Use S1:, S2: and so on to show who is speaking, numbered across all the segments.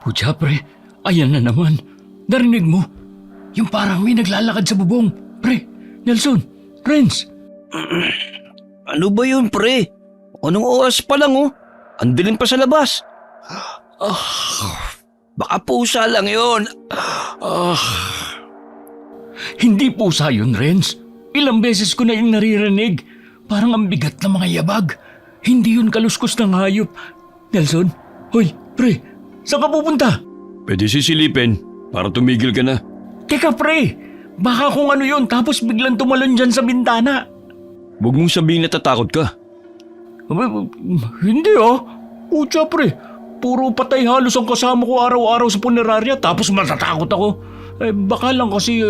S1: Putya pre, ayan na naman. Narinig mo? Yung parang may naglalakad sa bubong. Pre, Nelson, Renz.
S2: Ano ba yun, pre? Anong oras pa lang, oh? Ang dilim pa sa labas. Baka pusa lang yun.
S1: Hindi pusa yun, Renz. Ilang beses ko na yung naririnig. Parang ang bigat ng mga yabag. Hindi yun kaluskos ng hayop. Nelson, hoy, pre, saan ka pupunta?
S2: Pwede sisilipin para tumigil ka na.
S1: Teka pre, baka kung ano yun tapos biglang tumalon dyan sa bintana.
S2: Huwag mong sabihin natatakot ka.
S1: Hindi Putya pre, puro patay halos ang kasama ko araw-araw sa punerarya tapos matatakot ako. Baka lang kasi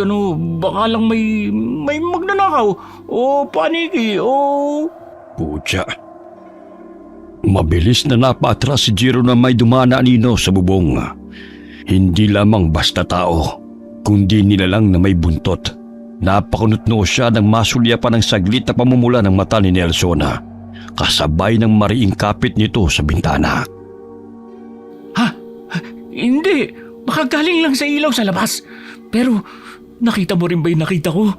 S1: baka lang may magnanakaw o paniki o...
S2: Pucha. Mabilis na napatras si Jiro na may dumana anino sa bubong. Hindi lamang basta tao, kundi nilalang na may buntot. Napakunot-noo siya nang masulya pa ng saglit na pamumula ng mata ni Nelson, kasabay ng mariing kapit nito sa bintana.
S1: Ha? Hindi, baka galing lang sa ilaw sa labas. Pero nakita mo rin ba yung nakita ko?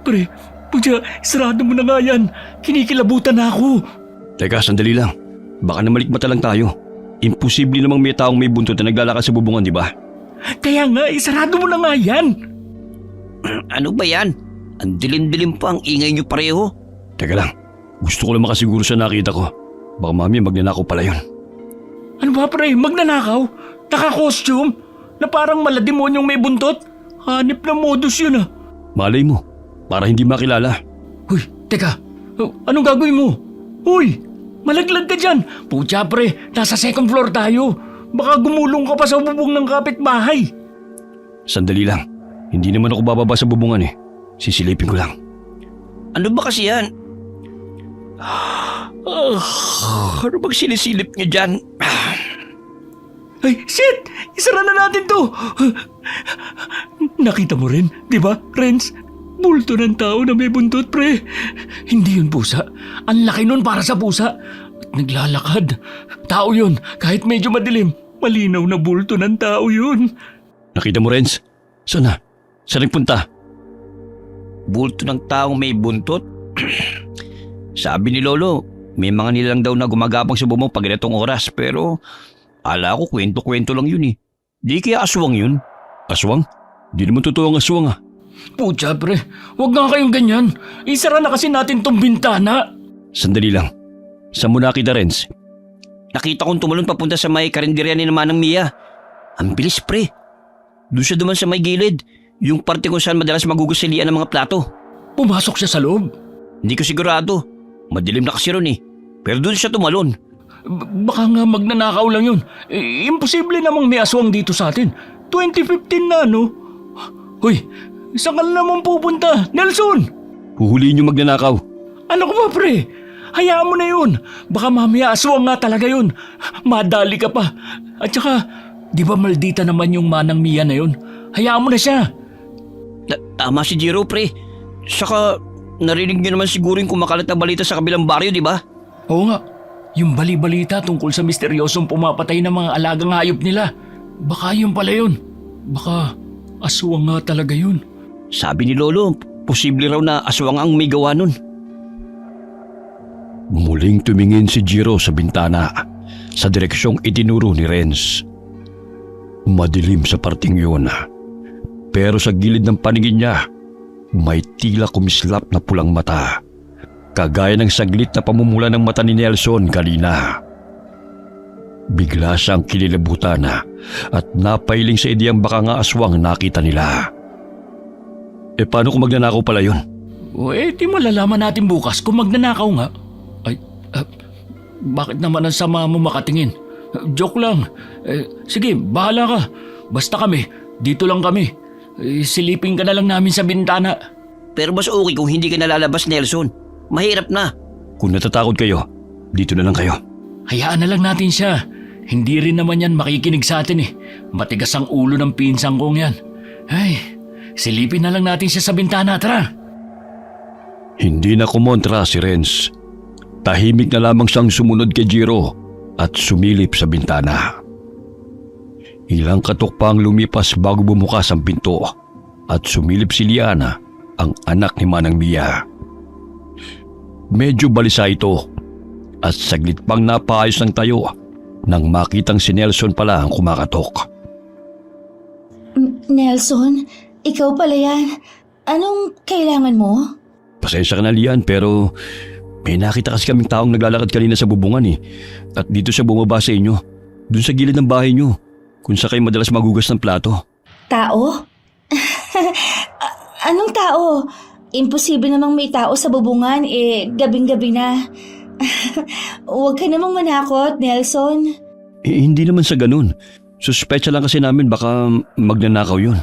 S1: Pre, putya, sarado mo na nga yan. Kinikilabutan na ako.
S2: Teka, sandali lang. Baka namalikmata lang tayo. Imposible namang may taong may buntot na naglalakad sa bubungan, di ba?
S1: Kaya nga, sarado mo na nga yan.
S2: Ano ba yan? Ang dilim-dilim pa ang ingay niyo pareho. Teka lang, gusto ko lang makasiguro sa nakita ko. Baka mami magnanakaw pala yun.
S1: Ano ba pre, magnanakaw? Naka-costume? Na parang malademonyong may buntot? Hanip na modus yun
S2: Malay mo, para hindi makilala.
S1: Huy, teka, anong gagawin mo? Huy, malaglag ka dyan. Putya pre, nasa second floor tayo. Baka gumulong ka pa sa bubong ng kapitbahay.
S2: Sandali lang, hindi naman ako bababa sa bubungan Sisilipin ko lang. Ano ba kasi yan? Ano bang sinisilip niya dyan?
S1: Ay, shit! Isara na natin to! Nakita mo rin, di ba, Renz? Bulto ng tao na may buntot, pre. Hindi yun pusa. Ang laki nun para sa pusa. At naglalakad. Tao yun, kahit medyo madilim. Malinaw na bulto ng tao yun.
S2: Nakita mo, Renz? Saan na? Saan nagpunta? Bulto ng taong may buntot? Sabi ni Lolo, may mga nilang daw na gumagapang sa bubong pag ganitong oras, pero ala ko kwento-kwento lang yun Di kaya aswang yun? Aswang? Di naman totoo ang aswang
S1: Putya pre, huwag nga kayong ganyan. Isara na kasi natin tong bintana.
S2: Sandali lang. Saan mo nakita, Renz? Nakita kong tumalon papunta sa may karinderya ni naman ng Mia. Ang bilis pre. Doon siya duman sa may gilid. Yung parte kung saan madalas magugusilian ng mga plato.
S1: Pumasok siya sa loob.
S2: Hindi ko sigurado. Madilim na kasi ron Pero doon siya tumalon.
S1: Baka nga magnanakaw lang yun. Imposible namang may aswang dito sa atin. 2015 na, no? Hoy, saan ka na naman pupunta? Nelson!
S2: Huhulihin yung magnanakaw.
S1: Ano ko ba, pre? Hayaan mo na yun. Baka mamaya aswang nga talaga yun. Madali ka pa. At saka, di ba maldita naman yung manang Mia na yun? Hayaan mo na siya.
S2: Tama si Jiro, pre. Saka, narinig niyo naman siguro yung kumakalat na balita sa kabilang baryo, di ba?
S1: Oo nga. Yung bali-balita tungkol sa misteryosong pumapatay ng mga alagang hayop nila. Baka yun pala yun. Baka aswang nga talaga yun.
S2: Sabi ni Lolo, posible raw na aswang ang may gawa nun. Muling tumingin si Jiro sa bintana sa direksyong itinuro ni Renz. Madilim sa parting yun. Pero sa gilid ng paningin niya, may tila kumislap na pulang mata. Kagaya ng saglit na pamumula ng mata ni Nelson kanina. Bigla siyang kinilabutan at napailing sa ideyang baka nga aswang nakita nila. Paano kung magnanakaw pala yun?
S1: Di malalaman natin bukas kung magnanakaw nga. Bakit naman ang sama mo makatingin? Joke lang. Sige, bahala ka. Basta kami, dito lang kami. Silipin ka na lang namin sa bintana.
S2: Pero mas okay kung hindi ka nalalabas, Nelson. Mahirap na. Kung natatakot kayo, dito na lang kayo.
S1: Hayaan na lang natin siya. Hindi rin naman yan makikinig sa atin Matigas ang ulo ng pinsang kong yan. Ay, silipin na lang natin siya sa bintana, tara.
S2: Hindi na kumontra si Renz. Tahimik na lamang siyang sumunod kay Jiro at sumilip sa bintana. Ilang katok pa ang lumipas bago bumukas ang pinto at sumilip si Liana, ang anak ni Manang Mia. Medyo balisa ito at saglit pang napaayos ng tayo nang makitang si Nelson pala ang kumakatok.
S3: Nelson, ikaw pala yan. Anong kailangan mo?
S2: Pasensya ka na, Lian, pero may nakita kasi kaming taong naglalakad kanina sa bubungan at dito siya bumaba sa inyo, dun sa gilid ng bahay niyo, kung sa kayo madalas magugas ng plato.
S3: Tao? Anong tao? Imposible namang may tao sa bubungan, gabing-gabi na. Huwag ka namang manakot, Nelson.
S2: Hindi naman sa ganun. Suspecha lang kasi namin baka magnanakaw yun.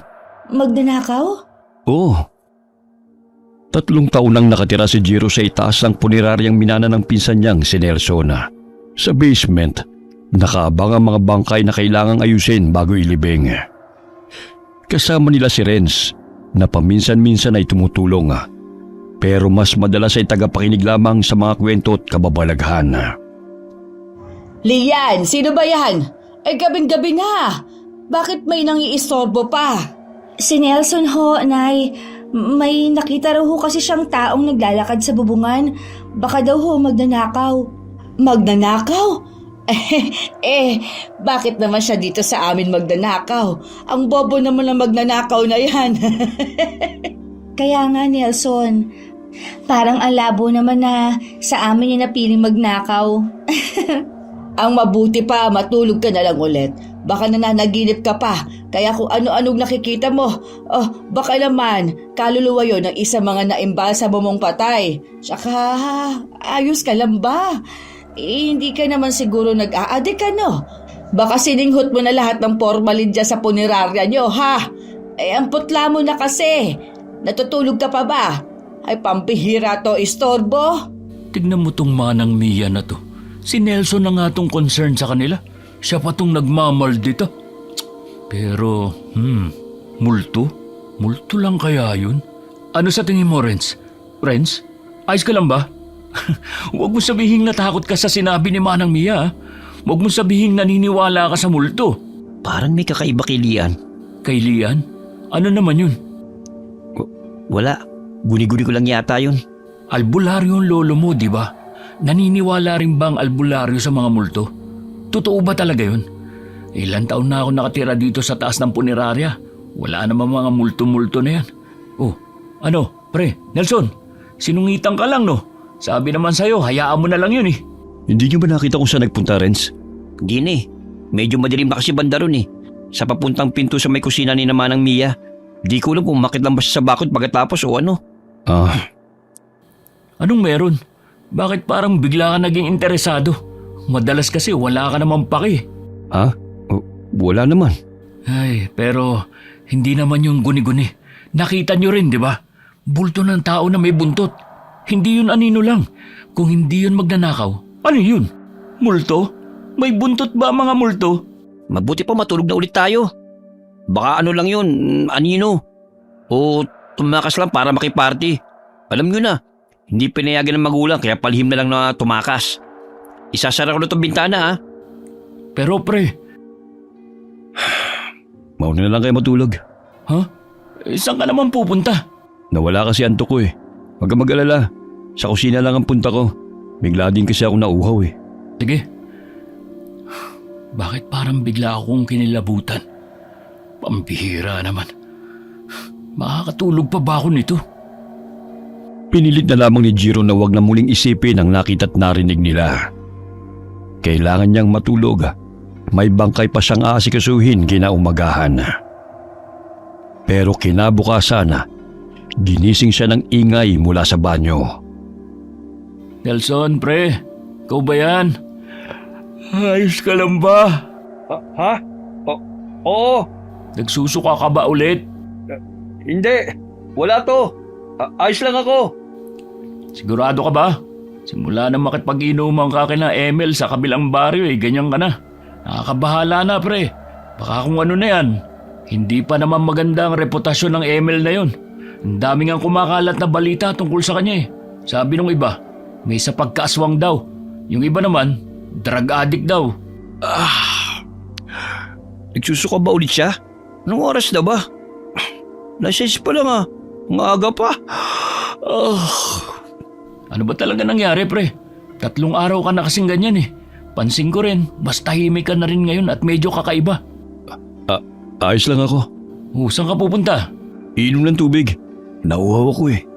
S3: Magnanakaw?
S2: Oo. 3 taon nang nakatira si Jiro sa itaas ng puniraryang minana ng pinsan niyang si Nelson. Sa basement, nakaabang ang mga bangkay na kailangang ayusin bago ilibing. Kasama nila si Renz na paminsan-minsan ay tumutulong, pero mas madalas ay tagapakinig lamang sa mga kwento at kababalaghan.
S4: Lian, sino ba yan? Gabing-gabi na. Bakit may nangiistorbo pa?
S3: Si Nelson ho, Nay. May nakita raw ho kasi siyang taong naglalakad sa bubungan. Baka daw ho magnanakaw.
S4: Magnanakaw? Bakit naman siya dito sa amin magnanakaw? Ang bobo naman ng magnanakaw na yan.
S3: Kaya nga, Nelson. Parang ang labo naman na sa amin niya napiling magnakaw.
S4: Ang mabuti pa, matulog ka na lang ulit. Baka nananaginip ka pa, kaya kung ano-anong nakikita mo, baka naman, kaluluwa yon ng isa mga naimbalsa mo mong patay. Tsaka, ayos ka lang ba? Hindi ka naman siguro nag-aadik no? Baka sininghot mo na lahat ng formalin dyan sa punerarya nyo, ha? Ang putla mo na kasi. Natutulog ka pa ba? Ay, pampihira to, istorbo.
S1: Tignan mo tong Manang Mia na to. Si Nelson na nga tong concern sa kanila. Siya pa tong nagmamaldita. Pero, multo? Multo lang kaya yun? Ano sa tingin mo, Renz? Renz, ayos ka lang ba? Huwag mo sabihin natakot ka sa sinabi ni Manang Mia. Huwag mo sabihin naniniwala ka sa multo.
S5: Parang may kakaiba kay Lian.
S1: Kay Lian? Ano naman yun?
S5: Wala. Guni-guni ko lang yata yun.
S1: Albularyo ang lolo mo, di ba? Naniniwala rin ba ang albularyo sa mga multo? Totoo ba talaga yun? Ilan taon na ako nakatira dito sa taas ng punerarya. Wala namang mga multo-multo na yan. Oh, ano, pre, Nelson, sinungitan ka lang no? Sabi naman sa'yo, hayaan mo na lang yun eh.
S2: Hindi niyo ba nakita kung saan nagpunta, Renz?
S5: Hindi na Medyo madilim na kasi banda ron Sa papuntang pinto sa may kusina ni Manang Mia. Di ko alam kung makit lang ba siya sa bakod pagkatapos o ano.
S1: Anong meron? Bakit parang bigla ka naging interesado? Madalas kasi wala ka naman paki.
S2: Wala naman.
S1: Ay, pero hindi naman yung guni-guni. Nakita nyo rin, di ba? Bulto ng tao na may buntot. Hindi yun anino lang. Kung hindi yun magnanakaw, ano yun? Multo? May buntot ba ang mga multo?
S5: Mabuti pa matulog na ulit tayo. Baka ano lang yun, anino. O tumakas lang para makiparty. Alam nyo na, hindi pinayagan ng magulang kaya palihim na lang na tumakas. Isasara ko na itong bintana
S1: Pero pre.
S2: Mauna na lang kayo matulog.
S1: Ha? Saan ka naman pupunta?
S2: Nawala kasi antok ko Huwag ka mag-alala. Sa kusina lang ang punta ko. Bigla din kasi ako nauhaw
S1: Sige. Bakit parang bigla akong kinilabutan? Pambihira naman. Makakatulog pa ba ako nito?
S2: Pinilit na lamang ni Jiro na wag na muling isipin ang nakita at narinig nila. Kailangan niyang matulog. May bangkay pa siyang aasikasuhin kinaumagahan. Pero kinabukasan, ginising siya ng ingay mula sa banyo.
S1: Nelson, pre. Ikaw ba yan? Ayos ka lang ba?
S2: Oo.
S1: Nagsusuka ka ba ulit?
S2: Hindi. Wala to. Ayos lang ako.
S1: Sigurado ka ba? Simula na makipag-inuman ka kina Emil sa kabilang baryo ganyan ka na. Nakakabahala na pre. Baka kung ano na yan. Hindi pa naman maganda ang reputasyon ng Emil na yun. Ang daming ang kumakalat na balita tungkol sa kanya Sabi nung iba, may sa pagkaaswang daw. Yung iba naman, drug addict daw.
S5: Nagsusuka ba ulit siya? Anong oras na ba? Lasens pa lang Ang aga pa.
S1: Ano ba talaga nangyari, pre? 3 araw ka na kasing ganyan eh. Pansin ko rin, mas tahimik ka na rin ngayon at medyo kakaiba.
S2: Ayos lang ako.
S1: Saan ka pupunta?
S2: Inom ng tubig. Nauhaw ako eh.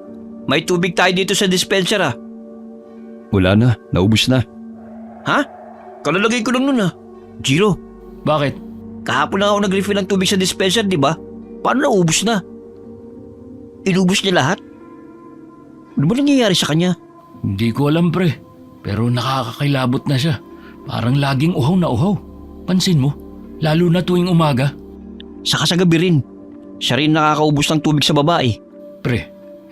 S5: May tubig tayo dito sa dispenser
S2: Wala na, naubos na.
S5: Ha? Kalalagay ko lang nun Jiro,
S1: Bakit?
S5: kahapon na ako nag-refill ng tubig sa dispenser, di ba? Paano naubos na? Inubos niya lahat? Ano ba nangyayari sa kanya?
S1: Hindi ko alam, pre. Pero nakakakilabot na siya. Parang laging uhaw na uhaw. Pansin mo, lalo na tuwing umaga.
S5: Saka sa gabi rin. Siya rin nakakaubos ng tubig sa babae.
S1: Pre,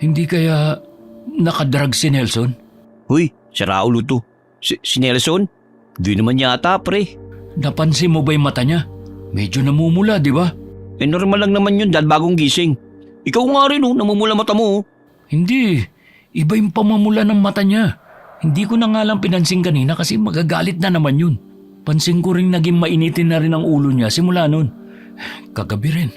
S1: hindi kaya nakadrag si Nelson?
S5: Huy, si Raulo to. Si Nelson? Di naman yata, pre.
S1: Napansin mo ba yung mata niya? Medyo namumula, di ba?
S5: Normal lang naman yun dahil bagong gising. Ikaw nga rin namumula mata mo
S1: Hindi. Iba yung pamamula ng mata niya. Hindi ko na nga lang pinansin kanina kasi magagalit na naman yun. Pansin ko rin naging mainitin na rin ang ulo niya simula nun. Kagabi rin,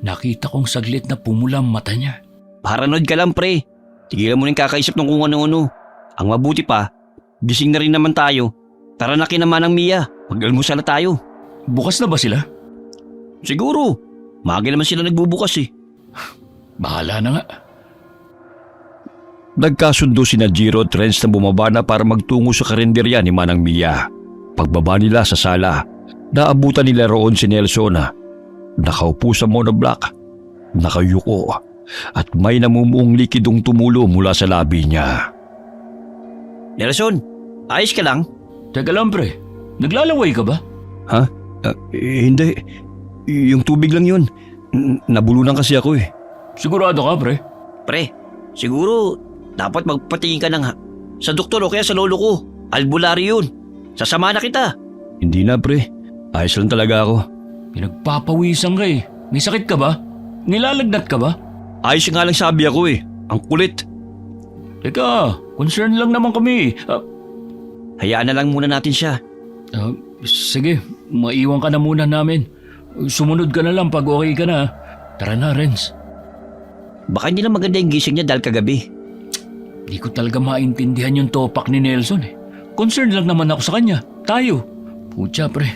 S1: nakita kong saglit na pumula ang mata niya.
S5: Paranoid ka lang, pre. Tigilan mo rin kakaisip ng kung ano-ano. Ang mabuti pa, gising na rin naman tayo. Tara na kinaman ng Mia. Mag-almusal na tayo.
S1: Bukas na ba sila?
S5: Siguro. Maaga naman sila nagbubukas
S1: Bahala na nga.
S2: Nagkasundo sina Jiro at Renz na bumaba na para magtungo sa karinderya ni Manang Mia. Pagbaba nila sa sala, naabutan nila roon si Nelson nakaupo sa monoblock, nakayuko at may namumuong likidong tumulo mula sa labi niya.
S5: Nelson, ayos ka lang?
S1: Teka lang, pre. Naglalaway ka ba?
S2: Ha? Hindi. Yung tubig lang yun. Nabulunan kasi ako eh.
S1: Sigurado ka, pre?
S5: Pre, siguro dapat magpatingin ka sa doktor o kaya sa lolo ko. Albularyo yun. Sasama na kita.
S2: Hindi na pre. Ayos lang talaga ako.
S1: Pinagpapawisan ka eh. May sakit ka ba? Nilalagnat ka ba?
S2: Ayos nga lang sabi ako eh. Ang kulit.
S1: Teka, concern lang naman kami.
S5: Hayaan na lang muna natin siya.
S1: Sige, maiwan ka na muna namin. Sumunod ka na lang pag okay ka na. Tara na, Renz.
S5: Baka hindi na maganda yung gising niya dahil kagabi.
S1: Di ko talaga maintindihan yung topak ni Nelson eh. Concerned lang naman ako sa kanya. Tayo. Putya pre,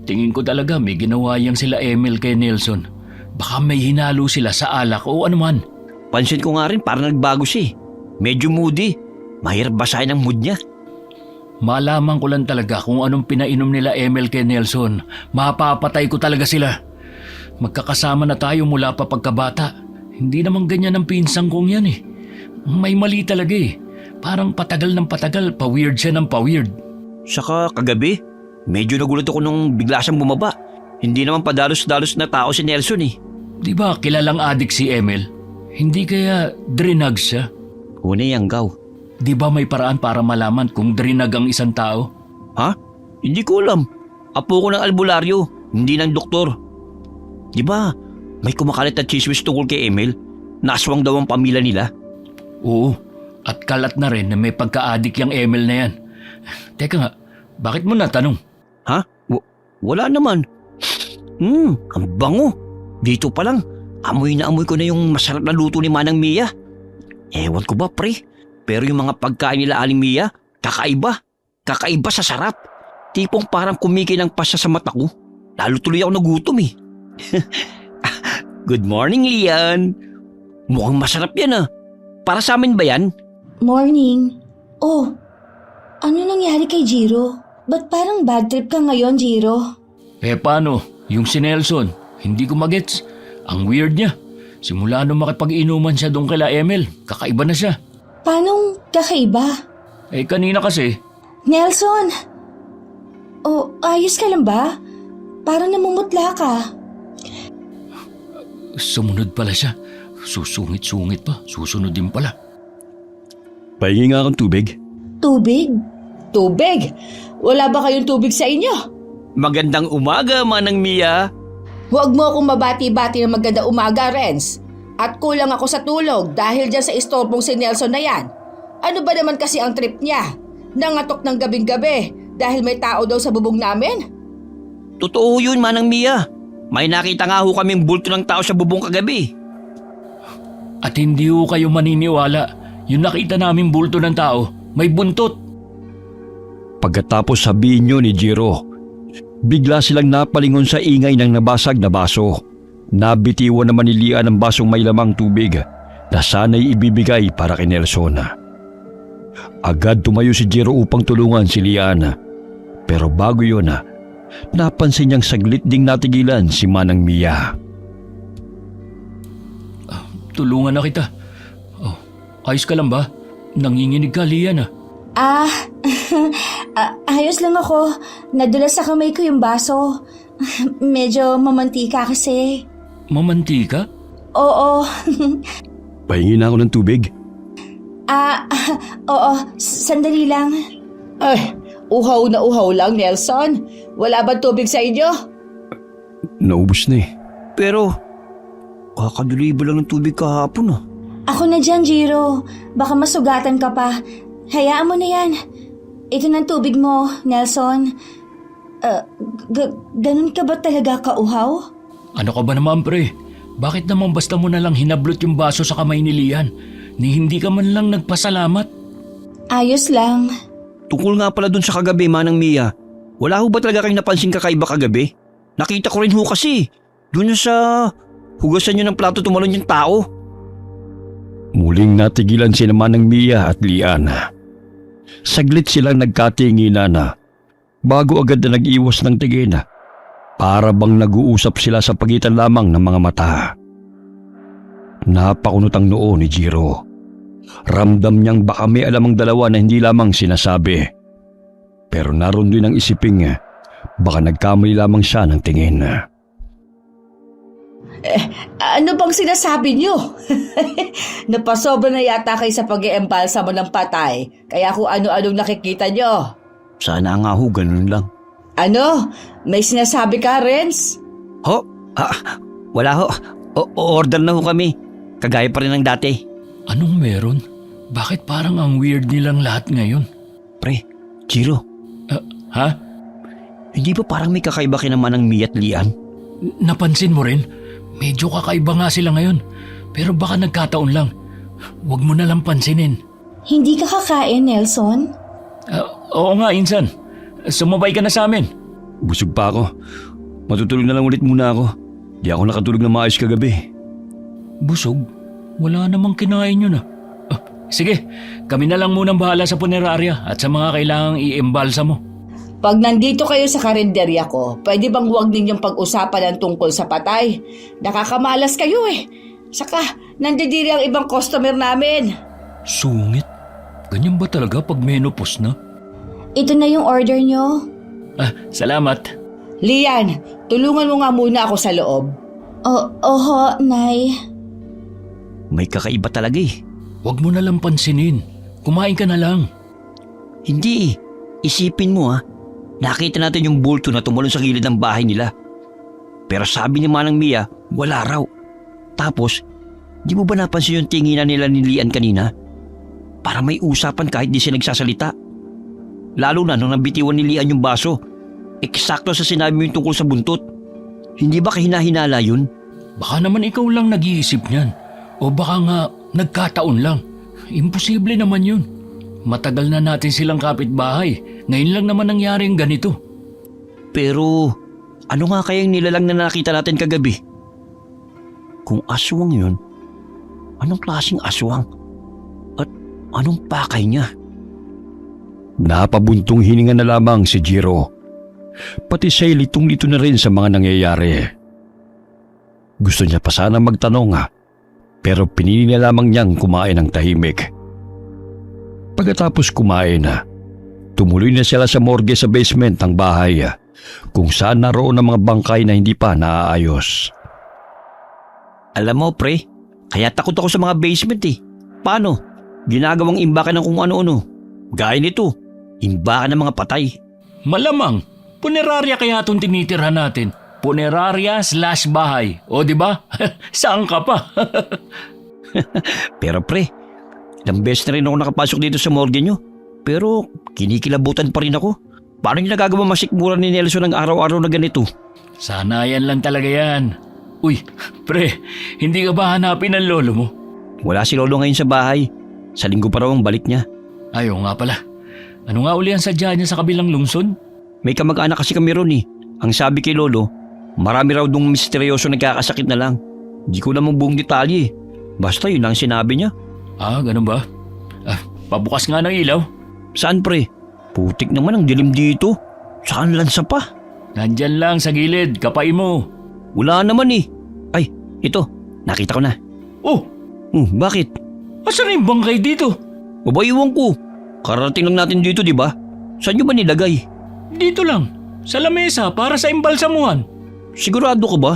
S1: tingin ko talaga may ginawa yang sila Emil kay Nelson. Baka may hinalo sila sa alak o anuman.
S5: Pansin ko nga rin parang nagbago siya Medyo moody. Mahirap basahin ang mood niya.
S1: Malaman ko lang talaga kung anong pinainom nila Emil kay Nelson. Mapapatay ko talaga sila. Magkakasama na tayo mula pa pagkabata. Hindi naman ganyan ang pinsang kong yan eh. May mali talaga eh. Parang patagal ng patagal, pa-weird siya ng pa-weird.
S5: Saka kagabi, medyo nagulat ako nung bigla siyang bumaba. Hindi naman padalos-dalos na tao si Nelson
S1: Di ba kilalang adik si Emil? Hindi kaya drinag siya?
S5: Una yung gaw.
S1: Di ba may paraan para malaman kung drinag ang isang tao?
S5: Ha? Hindi ko alam. Apo ko ng albularyo, hindi ng doktor. Di ba may kumakalat na chismis tungkol kay Emil? Naswang daw ang pamilya nila.
S1: Oo, at kalat na rin na may pagka-adik yung Emil na yan. Teka nga, bakit mo natanong?
S5: Ha? Wala naman. Ang bango. Dito pa lang, amoy na amoy ko na yung masarap na luto ni Manang Mia. Ewan ko ba pre, pero yung mga pagkain nila Aling Mia, kakaiba. Kakaiba sa sarap. Tipong parang kumikinang pa siya sa mata ko. Lalo tuloy ako nagutom Good morning, Lian. Mukhang masarap yan Para sa amin ba yan?
S3: Morning. Oh, ano nangyari kay Jiro? Ba't parang bad trip ka ngayon, Jiro?
S1: Paano? Yung si Nelson, hindi ko magets. Ang weird niya. Simula nung makipag-inuman siya doon kila Emil, kakaiba na siya.
S3: Paanong kakaiba?
S1: Kanina kasi,
S3: Nelson! Oh, ayos ka lang ba? Parang namumutla ka.
S1: sumunod pala siya. Susungit-sungit pa, susunod din pala.
S2: Pahingi nga akong tubig.
S3: Tubig?
S4: Tubig? Wala ba kayong tubig sa inyo?
S5: Magandang umaga, Manang Mia.
S4: Huwag mo akong mabati-bati ng maganda umaga, Renz. At kulang ako sa tulog dahil dyan sa istorbong si Nelson na yan. Ano ba naman kasi ang trip niya? Nangatok ng gabing-gabi dahil may tao daw sa bubong namin?
S5: Totoo yun, Manang Mia. May nakita nga ho kaming bulto ng tao sa bubong kagabi.
S1: At hindi ho kayo maniniwala. Yung nakita namin bulto ng tao, may buntot.
S2: Pagkatapos sabihin nyo ni Jiro, bigla silang napalingon sa ingay ng nabasag na baso. Nabitiwan naman ni Lian ang basong may lamang tubig na sana'y ibibigay para kay Nelson. Agad tumayo si Jiro upang tulungan si Lian. Pero bago yun, napansin niyang saglit ding natigilan si Manang Mia.
S1: Tulungan na kita. Oh, ayos ka lang ba? Nanginginig ka, Lian.
S3: Ayos lang ako. Nadulas sa kamay ko yung baso. Medyo mamantika kasi.
S1: Mamantika?
S3: Oo.
S2: Pahingin ako ng tubig.
S3: Oo. Sandali lang.
S4: Ay, uhaw na uhaw lang, Nelson. Wala ba tubig sa inyo?
S2: Naubos na eh.
S5: Pero, kakaduribo lang ng tubig kahapon.
S3: Ako na dyan, Jiro. Baka masugatan ka pa. Hayaan mo na yan. Ito ng tubig mo, Nelson. Ganun ka ba talaga kauhaw?
S1: Ano ka ba naman, pre? Bakit naman basta mo na lang hinablot yung baso sa kamay ni Lian? Ni hindi ka man lang nagpasalamat?
S3: Ayos lang.
S5: Tungkol nga pala dun sa kagabi, Manang Mia. Wala ho ba talaga kayong napansin kakaiba kagabi? Nakita ko rin ho kasi. Dun sa hugasan nyo ng plato tumalon yung tao.
S2: Muling natigilan si Manang Mia at Lian. Saglit silang nagkatinginan bago agad na nag-iwas ng tingin. Para bang nag-uusap sila sa pagitan lamang ng mga mata. Napakunot ang noo ni Jiro. Ramdam niyang baka may alam ang dalawa na hindi lamang sinasabi. Pero naroon din ang isiping baka nagkamali lamang siya ng tingin.
S4: Ano bang sinasabi niyo? Napasobra na yata kayo sa pag-iembalsa mo ng patay. Kaya kung ano-anong nakikita niyo.
S5: Sana nga ho, ganun lang.
S4: Ano? May sinasabi ka, Renz?
S5: Ho? Wala ho. Order na ho kami. Kagaya pa rin ng dati.
S1: Anong meron? Bakit parang ang weird nilang lahat ngayon?
S5: Pre, Jiro,
S1: Ha?
S5: hindi ba parang may kakaiba kay naman ng Mia at Lian?
S1: Napansin mo rin? Medyo kakaiba nga sila ngayon. Pero baka nagkataon lang. Huwag mo na lang pansinin.
S3: Hindi ka kakain, Nelson?
S1: Oo nga, Insan. Sumabay ka na sa amin.
S2: Busog pa ako. Matutulog na lang ulit muna ako. Di ako nakatulog na maayos kagabi.
S1: Busog? Wala namang kinain yun Sige, kami na lang munang bahala sa punerarya at sa mga kailangang i-embalsa mo.
S4: Pag nandito kayo sa karinderya ko, pwede bang huwag ninyong pag-usapan ang tungkol sa patay? Nakakamalas kayo eh. Saka, nandidiri ang ibang customer namin.
S1: Sungit? Ganyan ba talaga pag menopause na?
S3: Ito na yung order nyo.
S1: Salamat.
S4: Lian, tulungan mo nga muna ako sa loob.
S3: Oho, Nay.
S5: May kakaiba talaga eh.
S1: Huwag mo na lang pansinin. Kumain ka na lang.
S5: Hindi eh. Isipin mo nakita natin yung bulto na tumalon sa gilid ng bahay nila. Pero sabi ni Manang Mia, wala raw. Tapos, di mo ba napansin yung tinginan nila ni Lian kanina? Para may usapan kahit di siya nagsasalita. Lalo na nung nabitiwan ni Lian yung baso. Eksakto sa sinabi mo yung tungkol sa buntot. Hindi ba kahina-hinala yun?
S1: Baka naman ikaw lang nag-iisip niyan. O baka nga nagkataon lang. Imposible naman yun. Matagal na natin silang kapitbahay. Ngayon lang naman nangyari ang ganito.
S5: Pero ano nga kayang nilalang na nakita natin kagabi? Kung aswang yun, anong klaseng aswang? At anong pakay niya?
S2: Napabuntong hininga na lamang si Jiro. Pati siya'y litong-lito na rin sa mga nangyayari. Gusto niya pa sana magtanong pero pinili na lamang niyang kumain ng tahimik. Pagkatapos kumain tumuloy na sila sa morgue sa basement ng bahay kung saan naroon ang mga bangkay na hindi pa naaayos.
S5: Alam mo pre, kaya takot ako sa mga basement eh. Paano? Ginagawang imbakan ng kung ano-ano. Gaya nito, imbakan ng mga patay.
S1: Malamang, punerarya kaya itong tinitirhan natin. Punerarya/bahay. O di ba? Saan ka pa?
S5: Pero pre, ilang beses na rin ako nakapasok dito sa morgue nyo. Pero kinikilabutan pa rin ako. Paano niya nagagawa masikmura ni Nelson ng araw-araw na ganito?
S1: Sanayan lang talaga yan. Uy, pre, hindi ka ba hanapin ng lolo mo?
S5: Wala si Lolo ngayon sa bahay. Sa linggo pa raw ang balik niya.
S1: Ayaw nga pala. Ano nga uli ang sadya niya sa kabilang lungsod?
S5: May kamag-anak kasi kami ron eh. Ang sabi kay Lolo, marami raw dong misteryoso nagkakasakit na lang. Di ko namang buong detalye eh. Basta yun lang sinabi niya.
S1: Ah, ganun ba? Pabukas nga ng ilaw.
S5: Saan pre? Putik naman ang dilim dito. Saan lansa pa?
S1: Nandyan lang sa gilid, kapay mo.
S5: Wala naman eh. Ay, ito. Nakita ko na.
S1: Oh,
S5: Bakit?
S1: asan na yung bangkay dito?
S5: Aba, iwan ko. Karating lang natin dito, di ba? Saan nyo ba nilagay?
S1: Dito lang, sa lamesa para sa imbalsamuhan.
S5: Sigurado ka ba?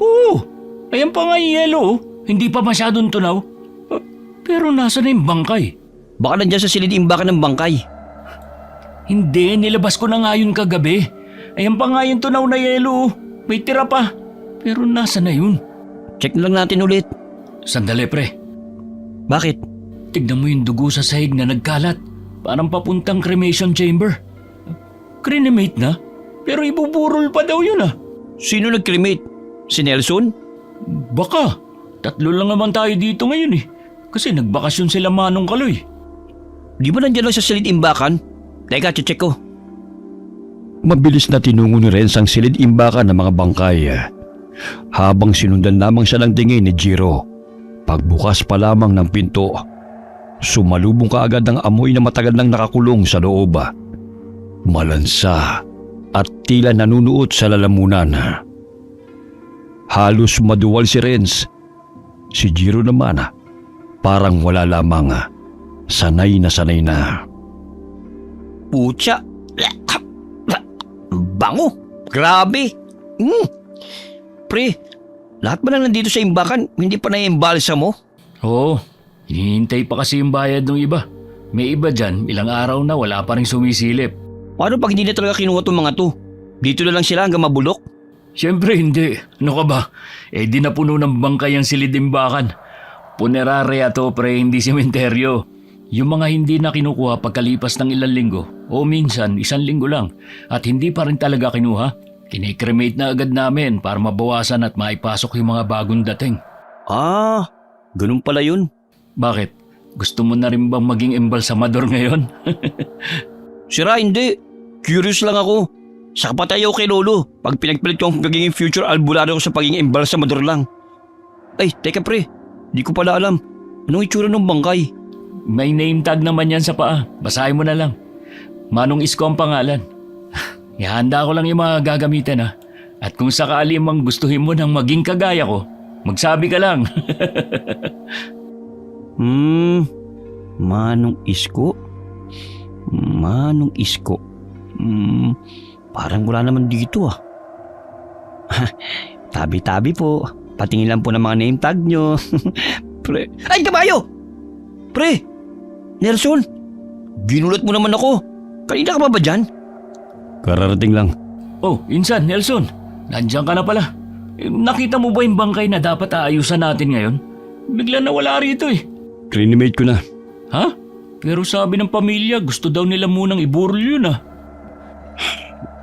S1: Oo, ayan pa nga yung yelo oh. Hindi pa masyadong tunaw. Pero nasa na yung bangkay?
S5: Baka nandyan sa silid imbakan ng bangkay.
S1: Hindi, nilabas ko na nga yun kagabi. Ayan pa nga yung tunaw na yelo oh. May tira pa. Pero nasa na yun?
S5: Check na lang natin ulit.
S1: Sandali pre,
S5: Bakit?
S1: tignan mo yung dugo sa sahig na nagkalat. Parang papuntang cremation chamber. Cremate na? Pero ibuburol pa daw yun ah.
S5: Sino nag-cremate? Si Nelson?
S1: Baka. 3 lang naman tayo dito ngayon eh. Kasi nagbakasyon sila Manong Kaloy.
S5: Di ba nandyan lang sa silid imbakan? Teka, check ko.
S2: Mabilis na tinungo ni Renz ang silid imbakan ng mga bangkay. Habang sinundan lamang siya ng tingin ni Jiro. Pagbukas pa lamang ng pinto, sumalubong kaagad ang amoy na matagal nang nakakulong sa loob. Malansa at tila nanunuot sa lalamunan. Halos maduwal si Renz. Si Jiro naman parang wala lamang. Sanay na.
S5: Putya. Bango. Grabe. Pre, lahat ba na nandito sa imbakan, hindi pa na-imbalsa mo?
S1: Oo, hinihintay pa kasi yung bayad ng iba. May iba dyan, ilang araw na wala pa rin sumisilip.
S5: Paano pag hindi na talaga kinuha itong mga to? Dito na lang sila hanggang mabulok?
S1: Siyempre hindi. Ano ka ba? Eh di napuno ng bangkay ang silid-imbakan. Punerarya to pre, hindi sementeryo. Yung mga hindi na kinukuha pagkalipas ng ilang linggo o minsan 1 linggo lang at hindi pa rin talaga kinuha, kinikremate na agad namin para mabawasan at maipasok yung mga bagong dating.
S5: Ah, ganun pala yun.
S1: Bakit? Gusto mo na rin bang maging embalsamador ngayon?
S5: Sira, hindi. Curious lang ako. Saka pa tayo kay Lolo pag pinagpalit ko ang pagiging future albularyo ko sa pagiging embalsamador lang. Ay, teka pre. Di ko pala alam. Anong itsura ng bangkay?
S1: May name tag naman yan sa paa. Basahin mo na lang. Manong Isko ang pangalan. Ihanda ko lang yung mga gagamitin ha. At kung sakali mang gustuhin mo nang maging kagaya ko, magsabi ka lang.
S5: Manong Isko? Manong Isko? Parang wala naman dito ah. Tabi-tabi po. Patingin lang po ng mga name tag nyo. Pre. Ay, kabayo! Pre! Nelson! Ginulat mo naman ako. Kanina ka ba dyan?
S2: Kararating lang.
S1: Oh, Insan, Nelson. Nandiyan ka na pala. Nakita mo ba yung bangkay na dapat aayusan natin ngayon? Bigla na wala rito eh.
S2: Cremate ko na.
S1: Ha? Pero sabi ng pamilya, gusto daw nila munang iburol yun ah.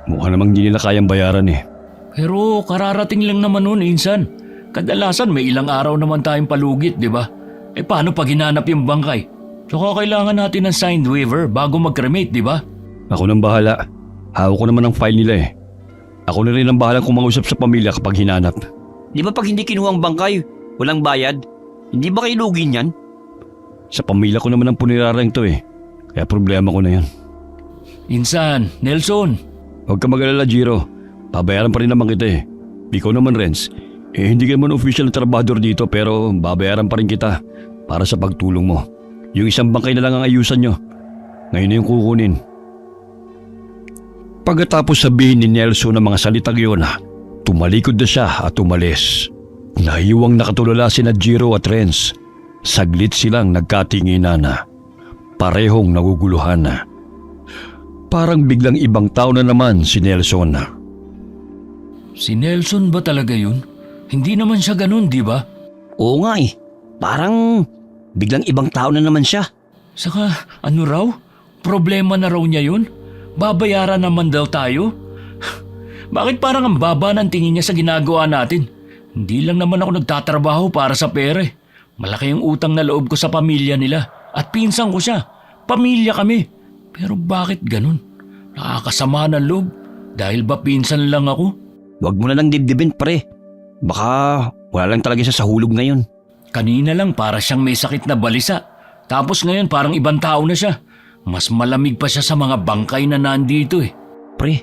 S2: Mukha namang hindi nila kayang bayaran eh.
S1: Pero kararating lang naman nun, Insan. Kadalasan may ilang araw naman tayong palugit, di ba? Eh paano pag hinanap yung bangkay? Saka kailangan natin ng signed waiver bago mag-cremate, di ba?
S2: Ako nang bahala. Hawak ko naman ang file nila eh. Ako na rin ang bahala kung mangusap sa pamilya kapag hinanap.
S5: Di ba pag hindi kinuha ang bangkay, walang bayad? Hindi ba kayo lugi niyan?
S2: Sa pamilya ko naman ang punirarang to eh. Kaya problema ko na yan.
S1: Insan, Nelson.
S2: Huwag ka mag-alala, Jiro. Babayaran pa rin naman kita eh. Ikaw naman, Renz. Hindi ka naman official na trabador dito pero babayaran pa rin kita para sa pagtulong mo. Yung isang bangkay na lang ang ayusan nyo. Ngayon na yung kukunin. Pagkatapos sabihin ni Nelson ang mga salitang yun, tumalikod na siya at umalis. Naiwang nakatulala sina Jiro at Renz. Saglit silang nagkatinginan. Parehong naguguluhan. Parang biglang ibang tao na naman si Nelson.
S1: Si Nelson ba talaga yun? Hindi naman siya ganun, di ba?
S5: Oo nga eh. Parang biglang ibang tao na naman siya.
S1: Saka ano raw? Problema na raw niya yun? Babayaran naman daw tayo? Bakit parang ang baba ng tingin niya sa ginagawa natin? Hindi lang naman ako nagtatrabaho para sa pera eh. Malaki yung utang na loob ko sa pamilya nila. At pinsan ko siya. Pamilya kami. Pero bakit ganun? Nakakasama ng loob. Dahil ba pinsan lang ako?
S5: Huwag mo na lang dibdibin, pre. Baka wala lang talaga siya sa hulog ngayon.
S1: Kanina lang para siyang may sakit na balisa. Tapos ngayon parang ibang tao na siya. Mas malamig pa siya sa mga bangkay na nandito eh.
S5: Pre,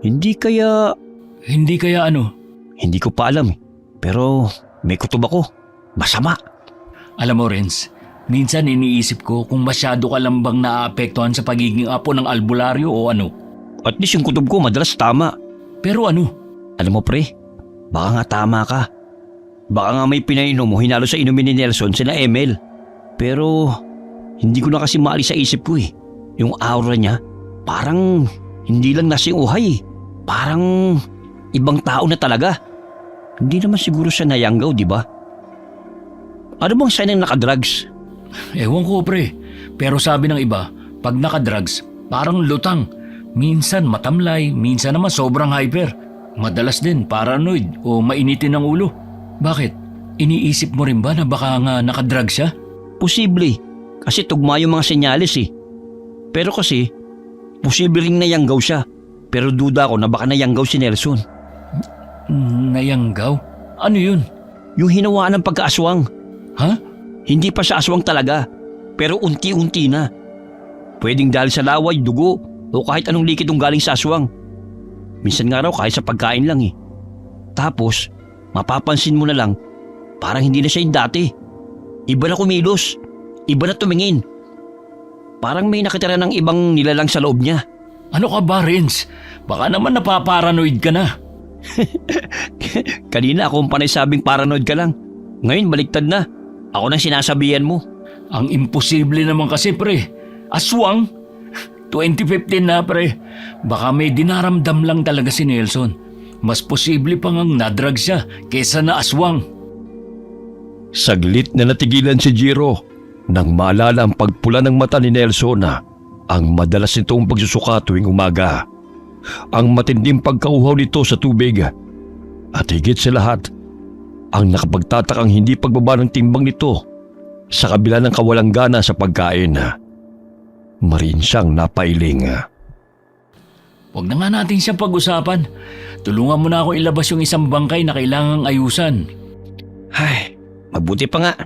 S5: hindi kaya...
S1: Hindi kaya ano?
S5: Hindi ko pa alam eh. Pero may kutob ako. Masama.
S1: Alam mo, Renz, minsan iniisip ko kung masyado ka lang bang naapektuhan sa pagiging apo ng albularyo o ano.
S5: At least yung kutob ko madalas tama.
S1: Pero ano?
S5: Alam mo, pre, baka nga tama ka. Baka nga may pinainom mo hinalo sa inumin ni Nelson sina Emil. Pero hindi ko na kasi maalis sa isip ko eh. Yung aura niya, parang hindi lang nasing uhay. Parang ibang tao na talaga. Hindi naman siguro siya nayanggaw, di ba? Ano bang sign ng nakadrugs?
S1: Ewan ko, pre. Pero sabi ng iba, pag nakadrugs, parang lutang. Minsan matamlay, minsan naman sobrang hyper. Madalas din paranoid o mainitin ang ulo. Bakit? Iniisip mo rin ba na baka nga nakadrugs siya?
S5: Posible. Kasi tugma yung mga senyales eh. Pero kasi, posible ring nayanggaw siya. Pero duda ko na baka nayanggaw si Nelson.
S1: Nayanggaw? Ano yun?
S5: Yung hinawaan ng pagkaaswang.
S1: Ha?
S5: Hindi pa siya aswang talaga. Pero unti-unti na. Pwedeng dahil sa laway, dugo, o kahit anong likidong galing sa aswang. Minsan nga raw kahit sa pagkain lang eh. Tapos, mapapansin mo na lang, parang hindi na siya yung dati. Iba na kumilos. Iba na tumingin. Parang may nakitira ng ibang nilalang sa loob niya.
S1: Ano ka ba, Renz? Baka naman napaparanoid ka na.
S5: Kanina ako ang panay sabing paranoid ka lang. Ngayon baliktad na. Ako nang sinasabihan mo.
S1: Ang imposible naman kasi, pre. Aswang? 2015 na, pre. Baka may dinaramdam lang talaga si Nelson. Mas posible pang ang nadrag siya kaysa na aswang.
S2: Saglit na natigilan si Jiro nang maalala ang pagpula ng mata ni Nelson na ang madalas nitong pagsusuka tuwing umaga. Ang matinding pagkauhaw nito sa tubig. At higit sa lahat, ang nakapagtatakang hindi pagbaba ng timbang nito sa kabila ng kawalang gana sa pagkain. Marin siyang napailing.
S1: Huwag na nga natin siyang pag-usapan. Tulungan mo na ako ilabas yung isang bangkay na kailangang ayusan.
S5: Ay, mabuti pa nga.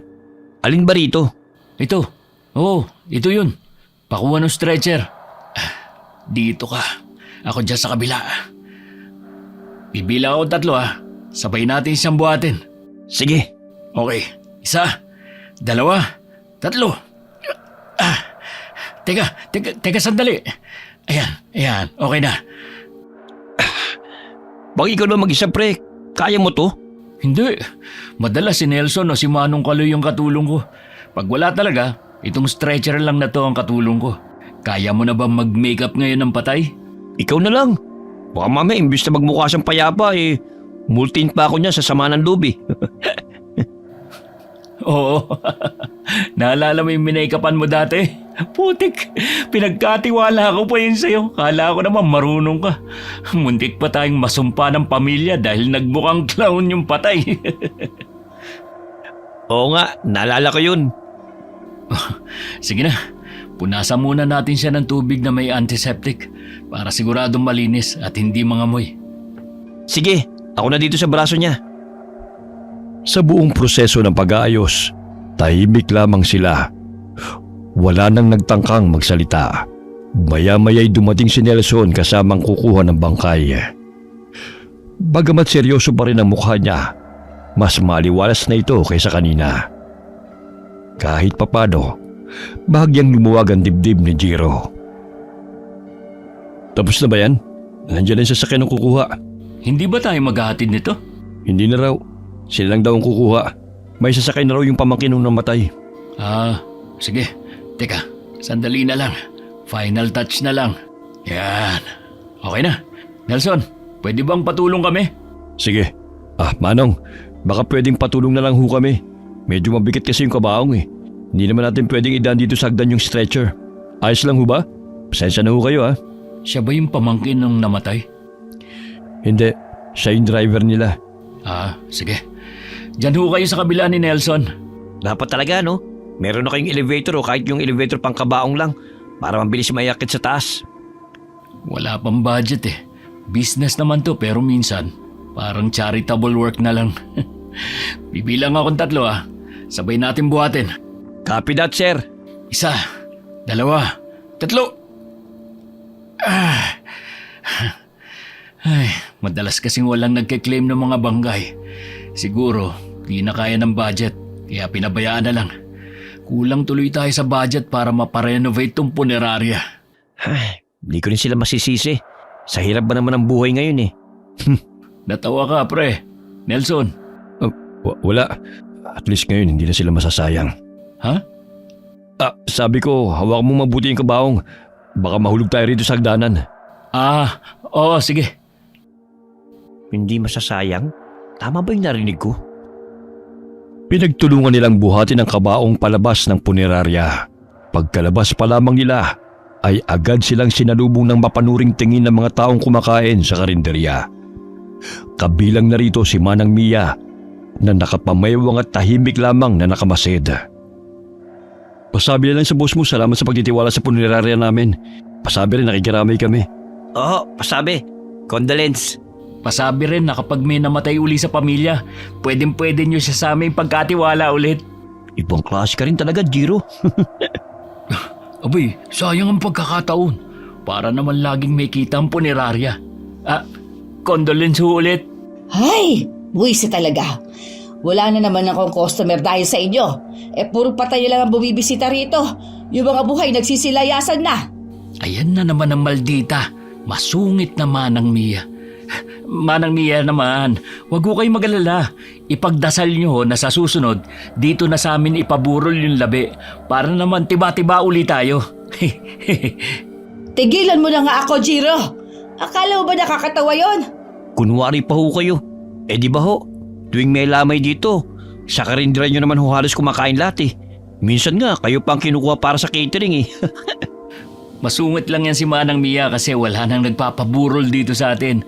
S5: Alin ba rito?
S1: Ito. Oo, ito yun. Pakuha ng stretcher. Dito ka. Ako dyan sa kabila. Bibila ako 3 Sabay natin siyang buhatin.
S5: Sige.
S1: Okay. 1, 2, 3. Teka sandali. Ayan. Okay na.
S5: Baka ikaw na mag-isa, pre. Kaya mo to?
S1: Hindi. Madalas si Nelson o si Manong Kaloy yung katulong ko. Pag wala talaga, itong stretcher lang na to ang katulong ko. Kaya mo na ba mag-makeup ngayon ng patay?
S5: Ikaw na lang. Baka mamaya, imbis na magmukha siyang payapa, multin pa ako niya sa sama ng loob eh.
S1: Oo. Naalala mo yung minake-upan mo dati? Putik, pinagkatiwala ko pa yun sa'yo. Kala ko naman marunong ka. Muntik pa tayong masumpa ng pamilya dahil nagbukang clown yung patay.
S5: Oo nga, naalala ko yun.
S1: Sige na, punasan muna natin siya ng tubig na may antiseptic para siguradong malinis at hindi mangamoy.
S5: Sige, ako na dito sa braso niya.
S2: Sa buong proseso ng pag-aayos, tahimik lamang sila. Wala nang nagtangkang magsalita. Maya-maya'y dumating si Nelson kasamang kukuha ng bangkay. Bagamat seryoso pa rin ang mukha niya, mas maliwalas na ito kaysa kanina. Kahit papano, bahagyang lumuwag ang dibdib ni Jiro. Tapos na ba yan? Nandiyan ang sasakyan ng kukuha.
S1: Hindi ba tayo maghahatid nito?
S2: Hindi na raw. Sila lang daw ang kukuha. May sasakay na raw yung pamangkin nung namatay.
S1: Sige. Teka, sandali na lang. Final touch na lang. Yan. Okay na. Nelson, pwede bang patulong kami?
S2: Sige. Manong, baka pwedeng patulong na lang ho kami. Medyo mabigat kasi yung kabaong eh. Hindi naman natin pwedeng idaan dito sa hagdan yung stretcher. Ayos lang ho ba? Pasensya na ho kayo .
S1: Siya ba yung pamangkin ng namatay?
S2: Hindi, siya yung driver nila.
S1: Ah, sige. Diyan ho kayo sa kabila ni Nelson.
S5: Dapat talaga, no? Meron na kayong elevator o kahit yung elevator pang kabaong lang para mabilis mayakit sa taas.
S1: Wala pang budget eh. Business naman to pero minsan parang charitable work na lang. Bibilang akong 3 ah. Sabay natin buhatin.
S5: Copy that, sir.
S1: 1, 2, 3. Ay, madalas kasing walang nagke-claim ng mga banggay. Siguro, di na kaya ng budget, kaya pinabayaan na lang. Kulang tuloy tayo sa budget para maparenovate tong punerarya.
S5: Ay, di ko rin sila masisisi. Sa hirap ba naman ang buhay ngayon eh.
S1: Natawa ka, pre. Nelson.
S2: Wala. At least ngayon hindi na sila masasayang.
S1: Ha?
S2: Sabi ko, hawak mo mabuti yung kabaong. Baka mahulog tayo rito sa hagdanan.
S1: Oo, sige.
S5: Hindi masasayang? Tama ba yung narinig ko?
S2: Pinagtulungan nilang buhatin ang kabaong palabas ng punerarya. Pagkalabas pa lamang nila, ay agad silang sinalubong ng mapanuring tingin ng mga taong kumakain sa karinderya. Kabilang narito si Manang Mia na nakapamayawang at tahimik lamang na nakamasid. Pasabi na lang sa boss mo, salamat sa pagtitiwala sa punerarya namin. Pasabi rin nakikiramay kami.
S5: Oo, pasabi. Condolence.
S1: Pasabi rin na kapag may namatay uli sa pamilya, pwedeng-pwede nyo siya sa aming pagkatiwala ulit.
S5: Ibang klase ka rin talaga, Jiro.
S1: Abay, sayang ang pagkakataon. Para naman laging may kita ang punerarya. Condolence ho ulit.
S4: Ay, buwisi talaga. Wala na naman akong customer dahil sa inyo. Puro patay lang ang bumibisita rito. Yung mga buhay nagsisilayasan na.
S1: Ayan na naman ang maldita. Masungit na Manang Mia. Manang Mia naman, wag ko kayo mag-alala. Ipagdasal nyo na sa susunod, dito na sa amin ipaburol yung labi para naman tiba-tiba uli tayo.
S4: Tigilan mo na nga ako, Jiro. Akala mo ba nakakatawa yon?
S5: Kunwari pa ho kayo. Di ba ho? Tuwing may lamay dito, sa karindira nyo naman ho halos kumakain lahat eh. Minsan nga, kayo pang kinukuha para sa catering eh.
S1: Masungit lang yan si Manang Mia kasi wala nang nagpapaburol dito sa atin.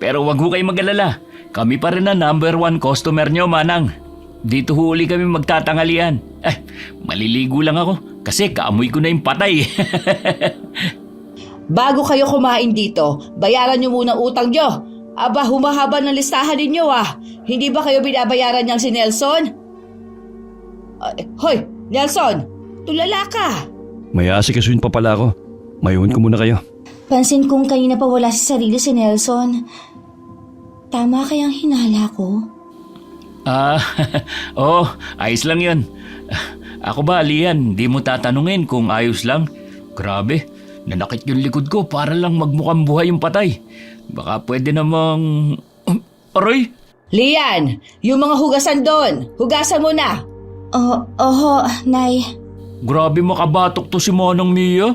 S1: Pero wag ho kayo mag-alala. Kami pa rin ang number 1 customer nyo, Manang. Dito huli kami magtatangalian. Maliligo lang ako kasi kaamoy ko na yung patay.
S4: Bago kayo kumain dito, bayaran nyo muna utang nyo. Aba, humahaba ng listahan ninyo ah. Hindi ba kayo binabayaran niyang si Nelson? Hoy, Nelson! Tulala ka!
S2: May asikasuhin pa pala ako. Mayuon ko muna kayo.
S3: Pansin kong kanina pa wala sa sarili si Nelson. Tama kayang hinala ko?
S1: Ayos lang yun. Ako ba, Lian, di mo tatanungin kung ayos lang? Grabe, nanakit yung likod ko para lang magmukhang buhay yung patay. Baka pwede namang... Aray!
S4: Lian, yung mga hugasan doon, hugasan mo na.
S3: Oho, Nay.
S1: Grabe makabatok to si Manang Mia.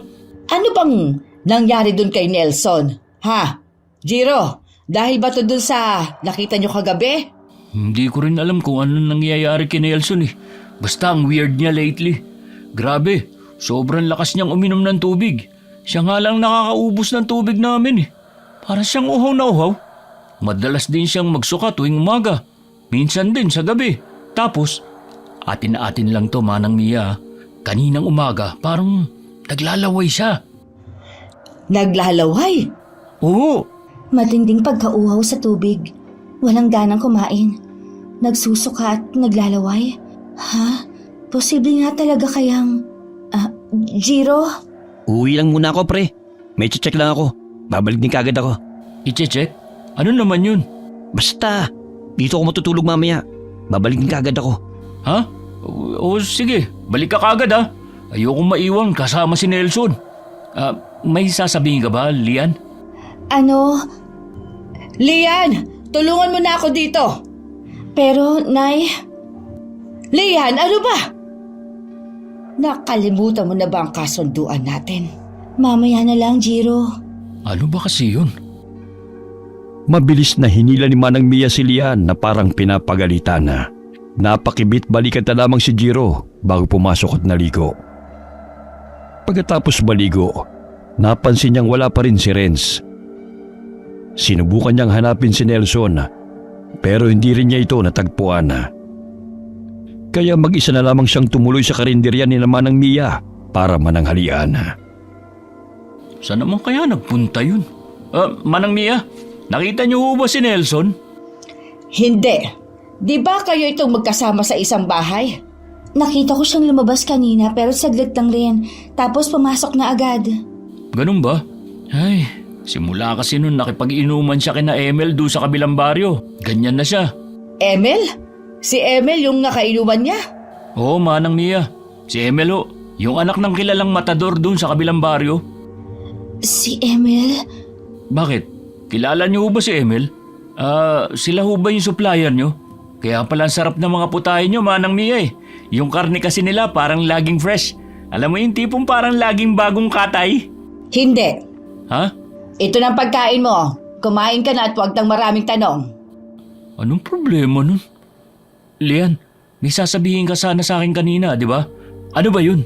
S4: Ano bang nangyari doon kay Nelson? Ha? Jiro, dahil ba to doon sa nakita nyo kagabi?
S1: Hindi ko rin alam kung ano nangyayari kay Nelson eh. Basta ang weird niya lately. Grabe, sobrang lakas niyang uminom ng tubig. Siya nga lang nakakaubos ng tubig namin eh. Para siyang uhaw na uhaw. Madalas din siyang magsuka tuwing umaga. Minsan din sa gabi. Tapos, atin-atin lang to Manang Mia. Kaninang umaga, parang naglalaway siya.
S4: Naglalaway?
S1: Oo.
S3: Matinding pagkauhaw sa tubig. Walang ganang kumain. Nagsusuka at naglalaway. Ha? Posible nga talaga kayang... Jiro?
S5: Uwi lang muna ako, pre. May check lang ako. Babalik din kagad ako.
S1: I-check? Ano naman yun?
S5: Basta, dito ako matutulog mamaya. Babalik din kagad ako.
S1: Ha? O sige, balik ka kagad ha. Ayokong maiwan kasama si Nelson. May sasabihin ka ba, Lian?
S4: Lian, tulungan mo na ako dito.
S3: Pero, Nay...
S4: Lian, ano ba? Nakalimutan mo na ba ang kasunduan natin?
S3: Mamaya na lang, Jiro.
S1: Ano ba kasi yun?
S2: Mabilis na hinila ni Manang Mia si Lian na parang pinapagalitan na. Napakibit balikan na lamang si Jiro bago pumasok at naligo. Pagkatapos maligo, napansin niyang wala pa rin si Renz. Sinubukan niyang hanapin si Nelson pero hindi rin niya ito natagpuan. Kaya mag-isa na lamang siyang tumuloy sa karinderya ni Manang Mia para mananghalian.
S1: Saan naman kaya nagpunta yun? Manang Mia, nakita niyo ho ba si Nelson?
S4: Hindi. Di ba kayo itong magkasama sa isang bahay?
S3: Nakita ko siyang lumabas kanina pero saglit lang rin. Tapos pumasok na agad.
S1: Ganun ba? Ay, simula kasi nun nakipag-inuman siya kina Emel doon sa kabilang baryo. Ganyan na siya.
S4: Emel? Si Emel yung nakainuman niya?
S1: Oo, Manang Mia. Si Emel ho, yung anak ng kilalang matador doon sa kabilang baryo.
S3: Si Emil?
S1: Bakit? Kilala niyo ho ba si Emel? Sila ho ba yung supplier niyo? Kaya pala ang sarap ng mga putahe niyo, Manang Mia eh. Yung karne kasi nila parang laging fresh. Alam mo yung tipong parang laging bagong katay?
S4: Hindi.
S1: Ha?
S4: Ito ng pagkain mo. Kumain ka na at huwag nang maraming tanong.
S1: Anong problema nun? Lian, may sasabihin ka sana sa akin kanina, di ba? Ano ba yun?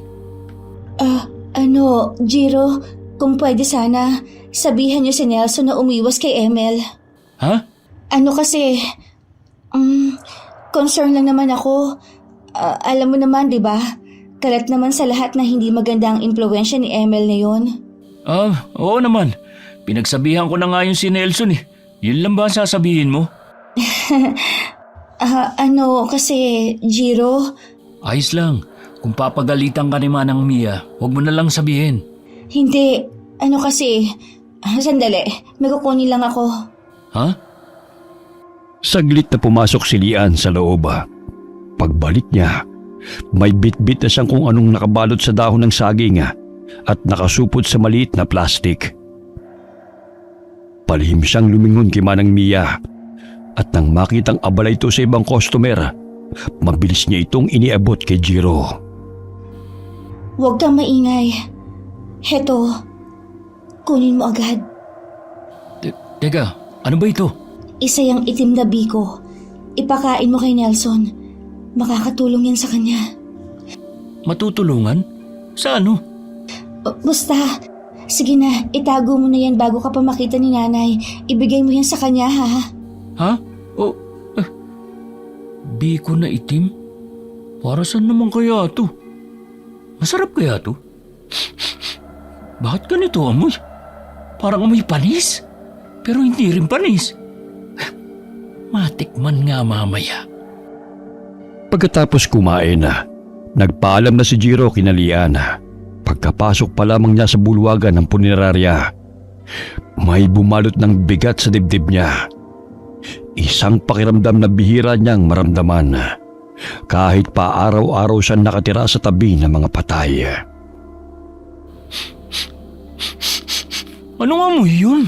S3: Jiro, kung pwede sana, sabihan niyo si Nelson na umiwas kay Emil.
S1: Ha?
S3: Kasi, concern lang naman ako. Alam mo naman, di ba? Kalat naman sa lahat na hindi maganda ang impluwensya ni Emil na yun.
S1: Oo naman. Pinagsabihan ko na nga yung si Nelson eh. Yun lang ba ang sasabihin mo?
S3: Kasi, Jiro,
S1: Ayos lang. Kung papagalitan ka ni Manang Mia, huwag mo na lang sabihin.
S3: hindi. Sandali, may kukunin lang ako.
S1: Ha?
S2: Saglit na pumasok si Lian sa loob. Pagbalik niya, may bitbit na siyang kung anong nakabalot sa dahon ng saging at nakasupot sa maliit na plastik. Palihim siyang lumingon kay Manang Mia at nang makitang abala ito sa ibang customer, mabilis niya itong iniabot kay Jiro.
S3: Huwag kang maingay. Heto, kunin mo agad.
S1: Teka, ano ba ito?
S3: Isa yung itim na biko. Ipakain mo kay Nelson. Makakatulong yan sa kanya.
S1: Matutulungan? Sa ano?
S3: Basta, sige na, itago mo na yan bago ka pa makita ni nanay. Ibigay mo yan sa kanya, ha?
S1: Ha? Biko na itim? Para saan naman kaya ito? Masarap kaya ito? Bakit ganito amoy? Parang amoy panis. Pero hindi rin panis. Matikman nga mamaya.
S2: Pagkatapos kumain, nagpaalam na si Jiro kina Lian. Pagkapasok pa lamang niya sa bulwagan ng punerarya, may bumalot ng bigat sa dibdib niya. Isang pakiramdam na bihira niyang maramdaman kahit pa araw-araw siya nakatira sa tabi ng mga patay.
S1: Anong amoy yun?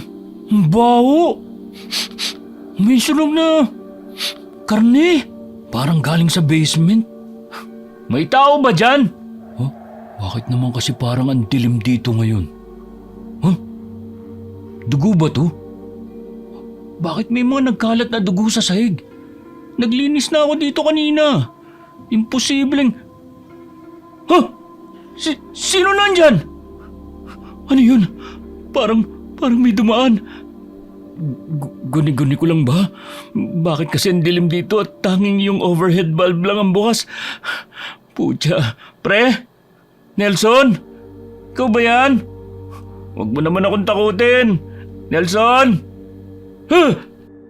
S1: Ang baho. May sunog na karne. Parang galing sa basement. May tao ba dyan? Bakit naman kasi parang ang dilim dito ngayon? Dugo ba to? Bakit may mga nagkalat na dugo sa sahig? Naglinis na ako dito kanina. Imposibleng... Sino nandyan? Ano yun? Parang may dumaan. Guni-guni ko lang ba? Bakit kasi ang dilim dito at tanging yung overhead bulb lang ang bukas? Pucha. Pre? Nelson? Ikaw ba yan? Huwag mo naman akong takutin. Nelson?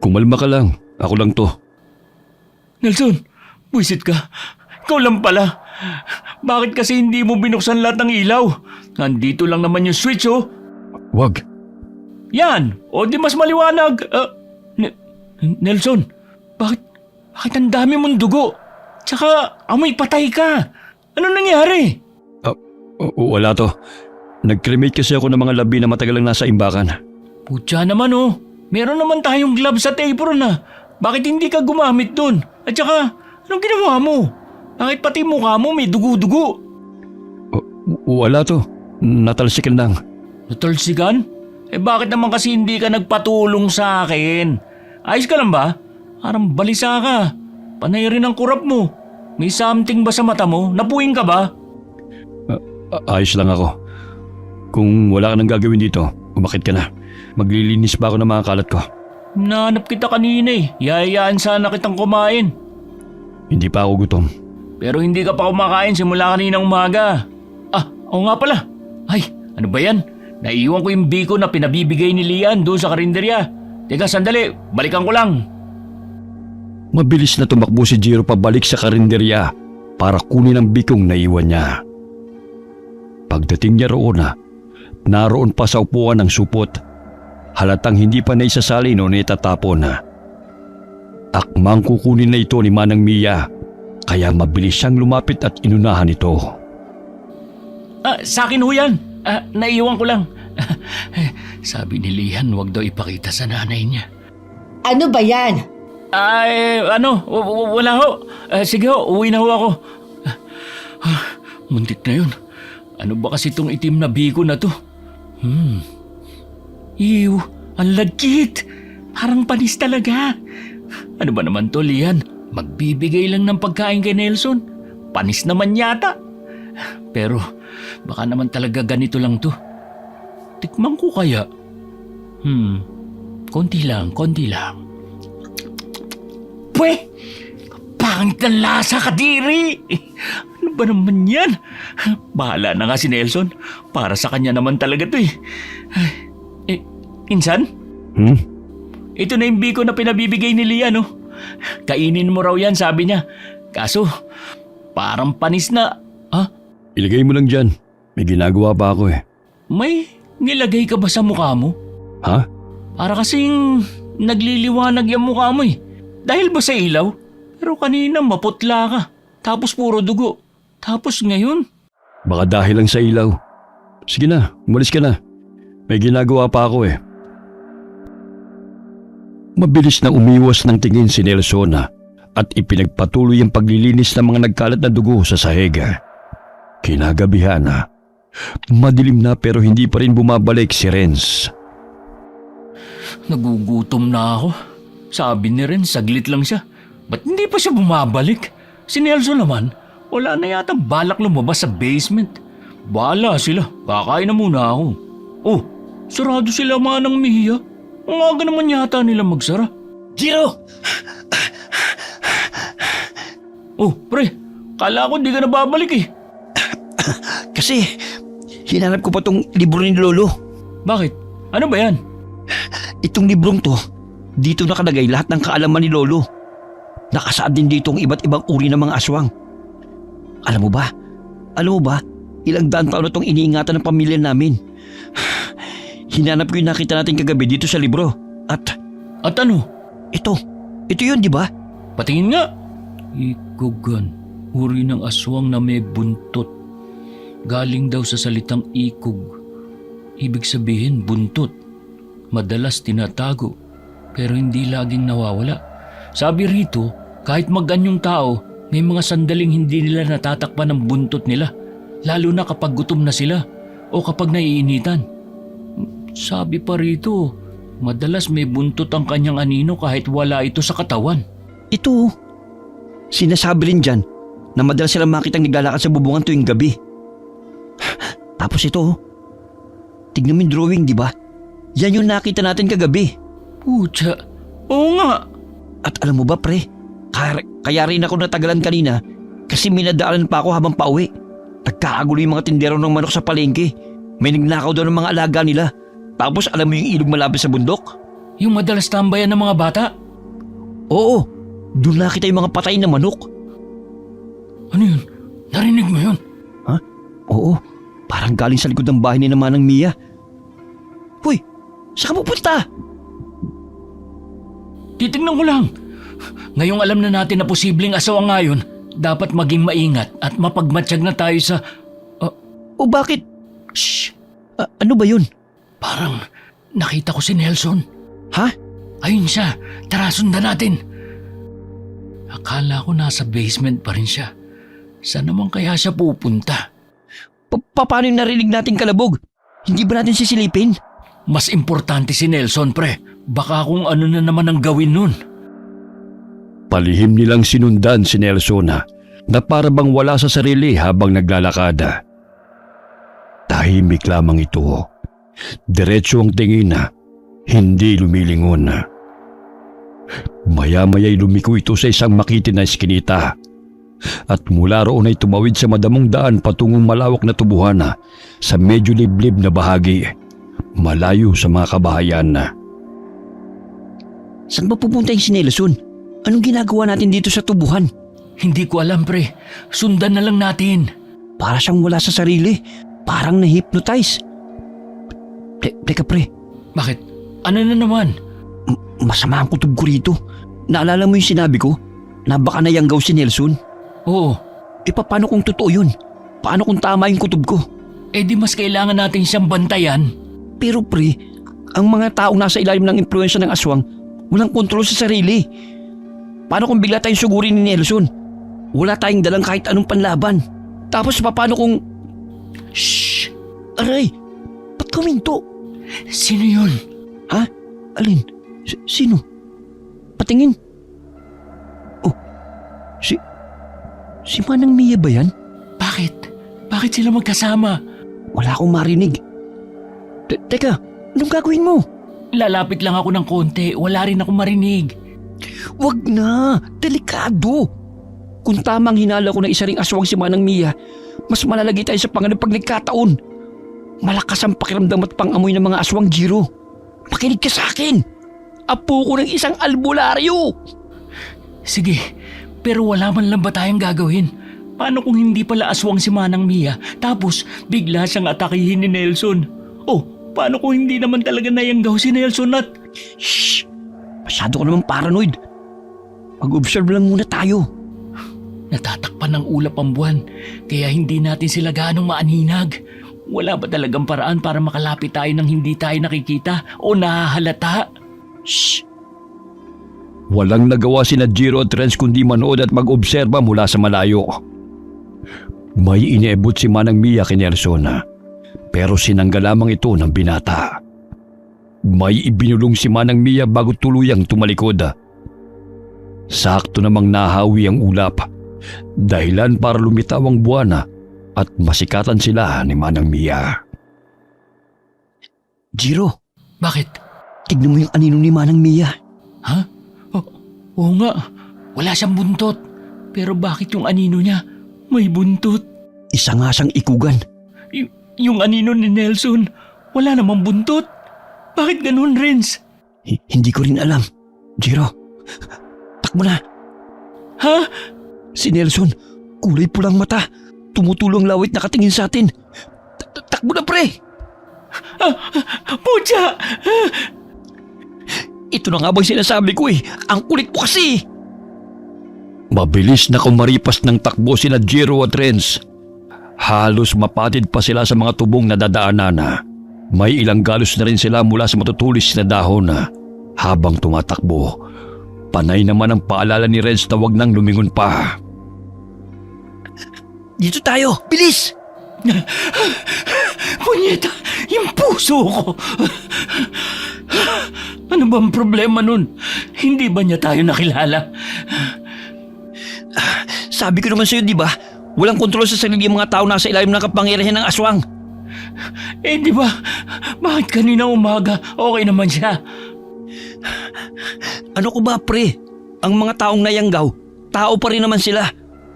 S2: Kumalma ka lang. Ako lang to.
S1: Nelson, buisit ka. Ikaw lang pala. Bakit kasi hindi mo binuksan lahat ng ilaw? Nandito lang naman yung switch, oh.
S2: Wag.
S1: Yan! O di mas maliwanag. Nelson, bakit ang dami mong dugo? Tsaka amoy patay ka. Ano nangyari?
S2: Wala to. Nag-cremate kasi ako ng mga labi na matagal lang nasa imbakan.
S1: Putya naman, oh. Meron naman tayong gloves at apron na. Bakit hindi ka gumamit dun? At saka, anong ginawa mo? Bakit pati mukha mo may dugo-dugo?
S2: Wala to. Natalsikan lang.
S1: Natalsikan? Bakit naman kasi hindi ka nagpatulong sa akin? Ayos ka lang ba? Parang balisa ka. Panay rin ang kurap mo. May something ba sa mata mo? Napuwing ka ba?
S2: Ayos lang ako. Kung wala ka nang gagawin dito, umakit ka na. Maglilinis pa ako ng mga kalat ko.
S1: Nahanap kita kanina eh. Yayaan sana kitang kumain.
S2: Hindi pa ako gutom.
S1: Pero hindi ka pa kumakain simula kaninang umaga. Oo nga pala. Ay, ano ba yan? Naiiwan ko yung biko na pinabibigay ni Lian doon sa karinderya. Teka, sandali. Balikan ko lang.
S2: Mabilis na tumakbo si Jiro pabalik sa karinderya para kunin ang bikong naiwan niya. Pagdating niya roon naroon pa sa upuan ng supot. Halatang hindi pa naisasali noon itatapon. Akmang kukunin na ito ni Manang Mia, kaya mabilis siyang lumapit at inunahan ito.
S1: Sa akin ho yan. Naiiwan ko lang. Sabi ni Lian, huwag daw ipakita sa nanay niya.
S4: Ano ba yan?
S1: Wala ho. Sige ho, uwi na ho ako. Muntik na yun. Ano ba kasi itong itim na biko na to? Ew, ang lagkit. Parang panis talaga. Ano ba naman to, Lian? Magbibigay lang ng pagkain kay Nelson. Panis naman yata. Pero baka naman talaga ganito lang to. Tikman ko kaya? Konti lang. Pwe! Pangit ng lasa, Kadiri! Ano ba naman yan? Bahala na nga si Nelson. Para sa kanya naman talaga to eh. Insan? Ito na yung biko na pinabibigay ni Lian, no? Kainin mo raw yan, sabi niya. Kaso, parang panis na.
S2: Ilagay mo lang dyan. May ginagawa pa ako eh.
S1: May nilagay ka ba sa mukha mo?
S2: Ha?
S1: Para kasing nagliliwanag yung mukha mo eh. Dahil ba sa ilaw? Pero kanina maputla ka. Tapos puro dugo. Tapos ngayon?
S2: Baka dahil lang sa ilaw. Sige na, umalis ka na. May ginagawa pa ako eh. Mabilis na umiwas ng tingin si Nelson at ipinagpatuloy ang paglilinis ng mga nagkalat na dugo sa sahig. Kinagabihan madilim na pero hindi pa rin bumabalik si Renz.
S1: Nagugutom na ako. Sabi ni Ren, saglit lang siya. Ba't hindi pa siya bumabalik? Si Nelson naman, wala na yata balak lumabas sa basement. Bahala sila, kakain na muna ako. Oh, sarado sila Manang Mia. Ang aga naman yata nila magsara.
S5: Jiro!
S1: Oh, pre, kala ko di ka na babalik eh.
S5: Kasi, hinanap ko pa tong libro ni Lolo.
S1: Bakit? Ano ba yan?
S5: Itong librong to, dito nakalagay lahat ng kaalaman ni Lolo. Nakasaad din dito ang iba't ibang uri ng mga aswang. Alam mo ba, ilang daan taon na itong iniingatan ng pamilya namin. Hinanap ko yung nakita natin kagabi dito sa libro. At
S1: ano?
S5: ito yun, di ba?
S1: Patingin nga. Ikugan, uri ng aswang na may buntot. Galing daw sa salitang ikog. Ibig sabihin buntot. Madalas tinatago, pero hindi laging nawawala. Sabi rito, kahit maganyong tao, may mga sandaling hindi nila natatakpan ng buntot nila, lalo na kapag gutom na sila o kapag naiinitan. Sabi pa rito, madalas may buntot ang kanyang anino kahit wala ito sa katawan.
S5: Ito, sinasabi rin dyan na madalas silang makitang naglalakad sa bubungan tuwing gabi. Tapos ito, tignan mo yung drawing, di ba? Yan yung nakita natin kagabi.
S1: Pucha, oo nga.
S5: At alam mo ba, pre, kaya rin ako natagalan kanina kasi minadaanan pa ako habang pauwi. Nagkakagulo yung mga tindero ng manok sa palengke. May nagnakaw daw ng mga alaga nila. Tapos alam mo yung ilog malapit sa bundok?
S1: Yung madalas tambayan ng mga bata?
S5: Oo, doon nakita yung mga patay na manok.
S1: Ano yun? Narinig mo yun?
S5: Ha? Oo, parang galing sa likod ng bahay ni Manang Mia. Hoy, saan ka pupunta?
S1: Titignan ko lang. Ngayong alam na natin na posibleng asawang ngayon, dapat maging maingat at mapagmatsyag na tayo sa...
S5: O bakit?
S1: Shh!
S5: Ano ba yun?
S1: Parang nakita ko si Nelson.
S5: Ha?
S1: Ayun siya. Tara, sundan natin. Akala ko nasa basement pa rin siya. Saan naman kaya siya pupunta?
S5: Paano yung narinig nating kalabog? Hindi ba natin sisilipin?
S1: Mas importante si Nelson, pre. Baka kung ano na naman ang gawin nun.
S2: Palihim nilang sinundan si Nelson na para bang wala sa sarili habang naglalakad. Dahil Tahimik lamang ito. Diretso ang tingin, hindi lumilingon. Maya-maya'y lumiko ito sa isang makitin na eskinita. At mula roon ay tumawid sa madamong daan patungong malawak na tubuhan sa medyo liblib na bahagi, malayo sa mga kabahayan.
S5: Saan ba pupunta yung si Nelson? Anong ginagawa natin dito sa tubuhan?
S1: Hindi ko alam, pre. Sundan na lang natin.
S5: Para siyang wala sa sarili. Parang na-hypnotize. Teka pre,
S1: Bakit? Ano na naman?
S5: masama ang kutob ko rito. Naalala mo yung sinabi ko na baka nayanggaw si Nelson?
S1: Oo.
S5: Paano kung totoo yun? Paano kung tama yung kutob ko?
S1: Di mas kailangan natin siyang bantayan.
S5: Pero pre, ang mga taong nasa ilalim ng impluensya ng aswang walang kontrol sa sarili. Paano kung bigla tayong sugurin ni Nelson? Wala tayong dalang kahit anong panlaban. Tapos paano kung...
S1: Shh!
S5: Aray! Ba't kuminto?
S1: Sino yun?
S5: Ha? Alin? Sino? Patingin. Oh, si Manang Mia ba yan?
S1: Bakit? Bakit sila magkasama?
S5: Wala akong marinig. Teka, anong gagawin mo?
S1: Lalapit lang ako ng konti. Wala rin akong marinig.
S5: Wag na! Delikado! Kung tamang hinala ko na isa ring aswang si Manang Mia, mas malalagi tayo sa panganib pag nagkataon. Malakas ang pakiramdam at pangamoy ng mga aswang, Jiro. Makinig ka sa akin! Apo ko ng isang albularyo!
S1: Sige, pero wala man lang ba tayong gagawin? Paano kung hindi pala aswang si Manang Mia tapos bigla siyang atakihin ni Nelson? Oh, paano kung hindi naman talaga nayanggaw si Nelson at...
S5: Shh! Masyado ka naman paranoid. Mag-observe lang muna tayo.
S1: Natatakpan ng ulap ang buwan, kaya hindi natin sila ganong maaninag. Wala ba talagang paraan para makalapit tayo nang hindi tayo nakikita o nahahalata?
S5: Shh!
S2: Walang nagawa sina Jiro at Renz kundi manood at mag-obserba mula sa malayo. May iniebot si Manang Mia kay Nelson, pero sinangga lamang ito ng binata. May ibinulong si Manang Mia bago tuluyang tumalikod. Sakto namang nahawi ang ulap, dahilan para lumitaw ang buwan at masikatan sila ni Manang Mia.
S5: Jiro,
S1: Bakit?
S5: tignan mo yung anino ni Manang Mia.
S1: Ha? Oo nga, wala siyang buntot. Pero bakit yung anino niya may buntot?
S5: Isa nga siyang ikugan.
S1: Yung anino ni Nelson, wala namang buntot. Bakit ganun, Renz?
S5: Hindi ko rin alam. Jiro, takbo na.
S1: Ha?
S5: Si Nelson, kulay pulang mata. Tumutulong lawit nakatingin sa atin. Takbo na pre!
S1: Pucha!
S5: Ito na nga bang sinasabi ko eh. Ang kulit mo kasi.
S2: Mabilis na kumaripas ng takbo sina Jiro at Renz. Halos mapatid pa sila sa mga tubong na dadaanan. May ilang galos na rin sila mula sa matutulis na dahon. Habang tumatakbo, panay naman ang paalala ni Renz na wag nang lumingon pa.
S5: Dito tayo, bilis!
S1: Punyeta, yung puso ko. Ano bang problema nun? Hindi ba niya tayo nakilala?
S5: Sabi ko naman sa'yo, di ba? Walang kontrol sa sarili ang mga tao nasa ilalim ng kapangyarihan ng aswang.
S1: Di ba? Bakit kanina umaga okay naman siya?
S5: Ano ko ba, pre? Ang mga taong nayanggaw, tao pa rin naman sila.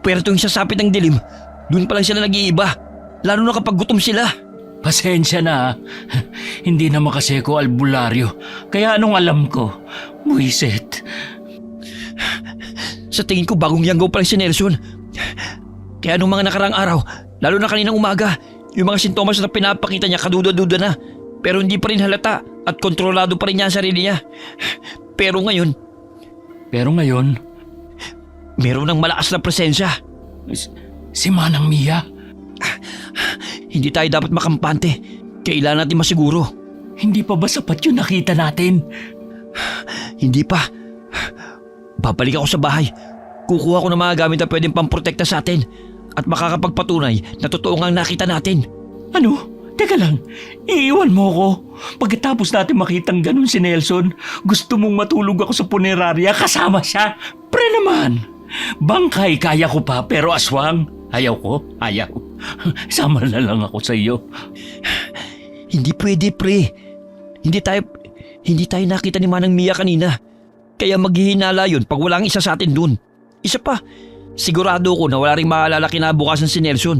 S5: Pero tuwing sasapit ng dilim, doon pa lang sila nag-iiba. Lalo na kapag gutom sila.
S1: Pasensya na. Hindi naman kasi ako albularyo. Kaya anong alam ko? Buisit.
S5: Sa tingin ko bagong yanggaw pa lang si Nelson. Kaya nung mga nakarang araw, lalo na kaninang umaga, yung mga sintomas na pinapakita niya kaduda-duda na. Pero hindi pa rin halata at kontrolado pa rin niya ang sarili niya. Pero ngayon, meron ng malakas na presensya.
S1: Si Manang Mia?
S5: Hindi tayo dapat makampante. Kailangan natin masiguro.
S1: Hindi pa ba sapat yung nakita natin?
S5: Hindi pa. Babalik ako sa bahay. Kukuha ko ng mga gamit na pwedeng pamprotekta sa atin at makakapagpatunay na totoo nga ang nakita natin.
S1: Ano? Teka lang, iiwan mo ko. Pagkatapos natin makitang ganun si Nelson, gusto mong matulog ako sa punerarya kasama siya? Pre naman! Bangkay kaya ko pa pero aswang, ayaw ko, ayaw. Sama na lang ako sa iyo.
S5: Hindi pwede, pre. Hindi tayo nakita ni Manang Mia kanina. Kaya maghihinala yun pag walang isa sa atin dun. Isa pa, sigurado ko na wala rin maalala kinabukasan si Nelson.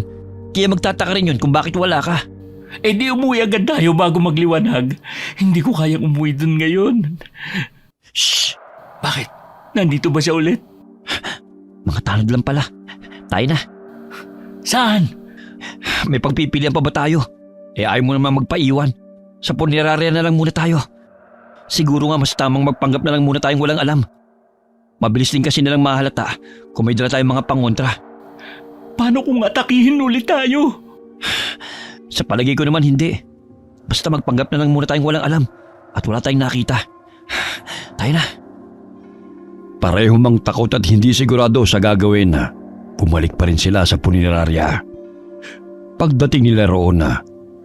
S5: Kaya magtataka rin yun kung bakit wala ka.
S1: Eh di umuwi agad tayo bago magliwanag. Hindi ko kayang umuwi dun ngayon.
S5: Shh!
S1: Bakit? Nandito ba siya ulit?
S5: Mga tanod lang pala. Tayo na.
S1: Saan?
S5: May pagpipilian pa ba tayo? Ayaw mo naman magpaiwan. Sa punerarya na lang muna tayo. Siguro nga mas tamang magpanggap na lang muna tayong walang alam. Mabilis din kasi nilang mahalata kung may dala tayong mga pangontra.
S1: Paano kung atakihin ulit tayo?
S5: Sa palagay ko naman hindi. Basta magpanggap na lang muna tayong walang alam at wala tayong nakita. Tayo na.
S2: Pareho mang takot at hindi sigurado sa gagawin, bumalik pa rin sila sa punerarya. Pagdating nila roon,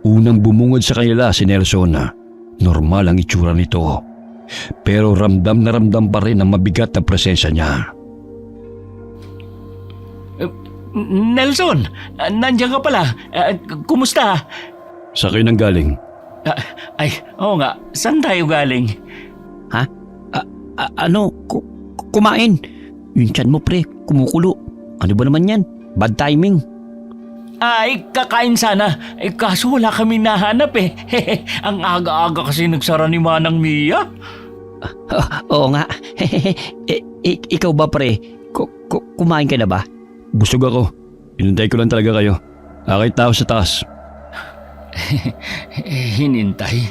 S2: unang bumungod sa kanila si Nelson. Normal ang itsura nito. Pero ramdam na ramdam pa rin ang mabigat na presensya niya.
S1: Nelson, nandiyan ka pala. Kumusta?
S2: Sa kayo nang galing?
S1: Oo nga. Saan tayo galing?
S5: Ha? Kumain. Yung tiyan mo, pre, kumukulo. Ano ba naman yan? Bad timing.
S1: Kakain sana. Kaso wala kami nahanap eh. Ang aga-aga kasi nagsara ni Manang Mia.
S5: Oo nga. Ikaw ba, pre? Kumain ka na ba?
S2: Busog ako. Inintay ko lang talaga kayo. Akit tao sa taas.
S1: Hinintay?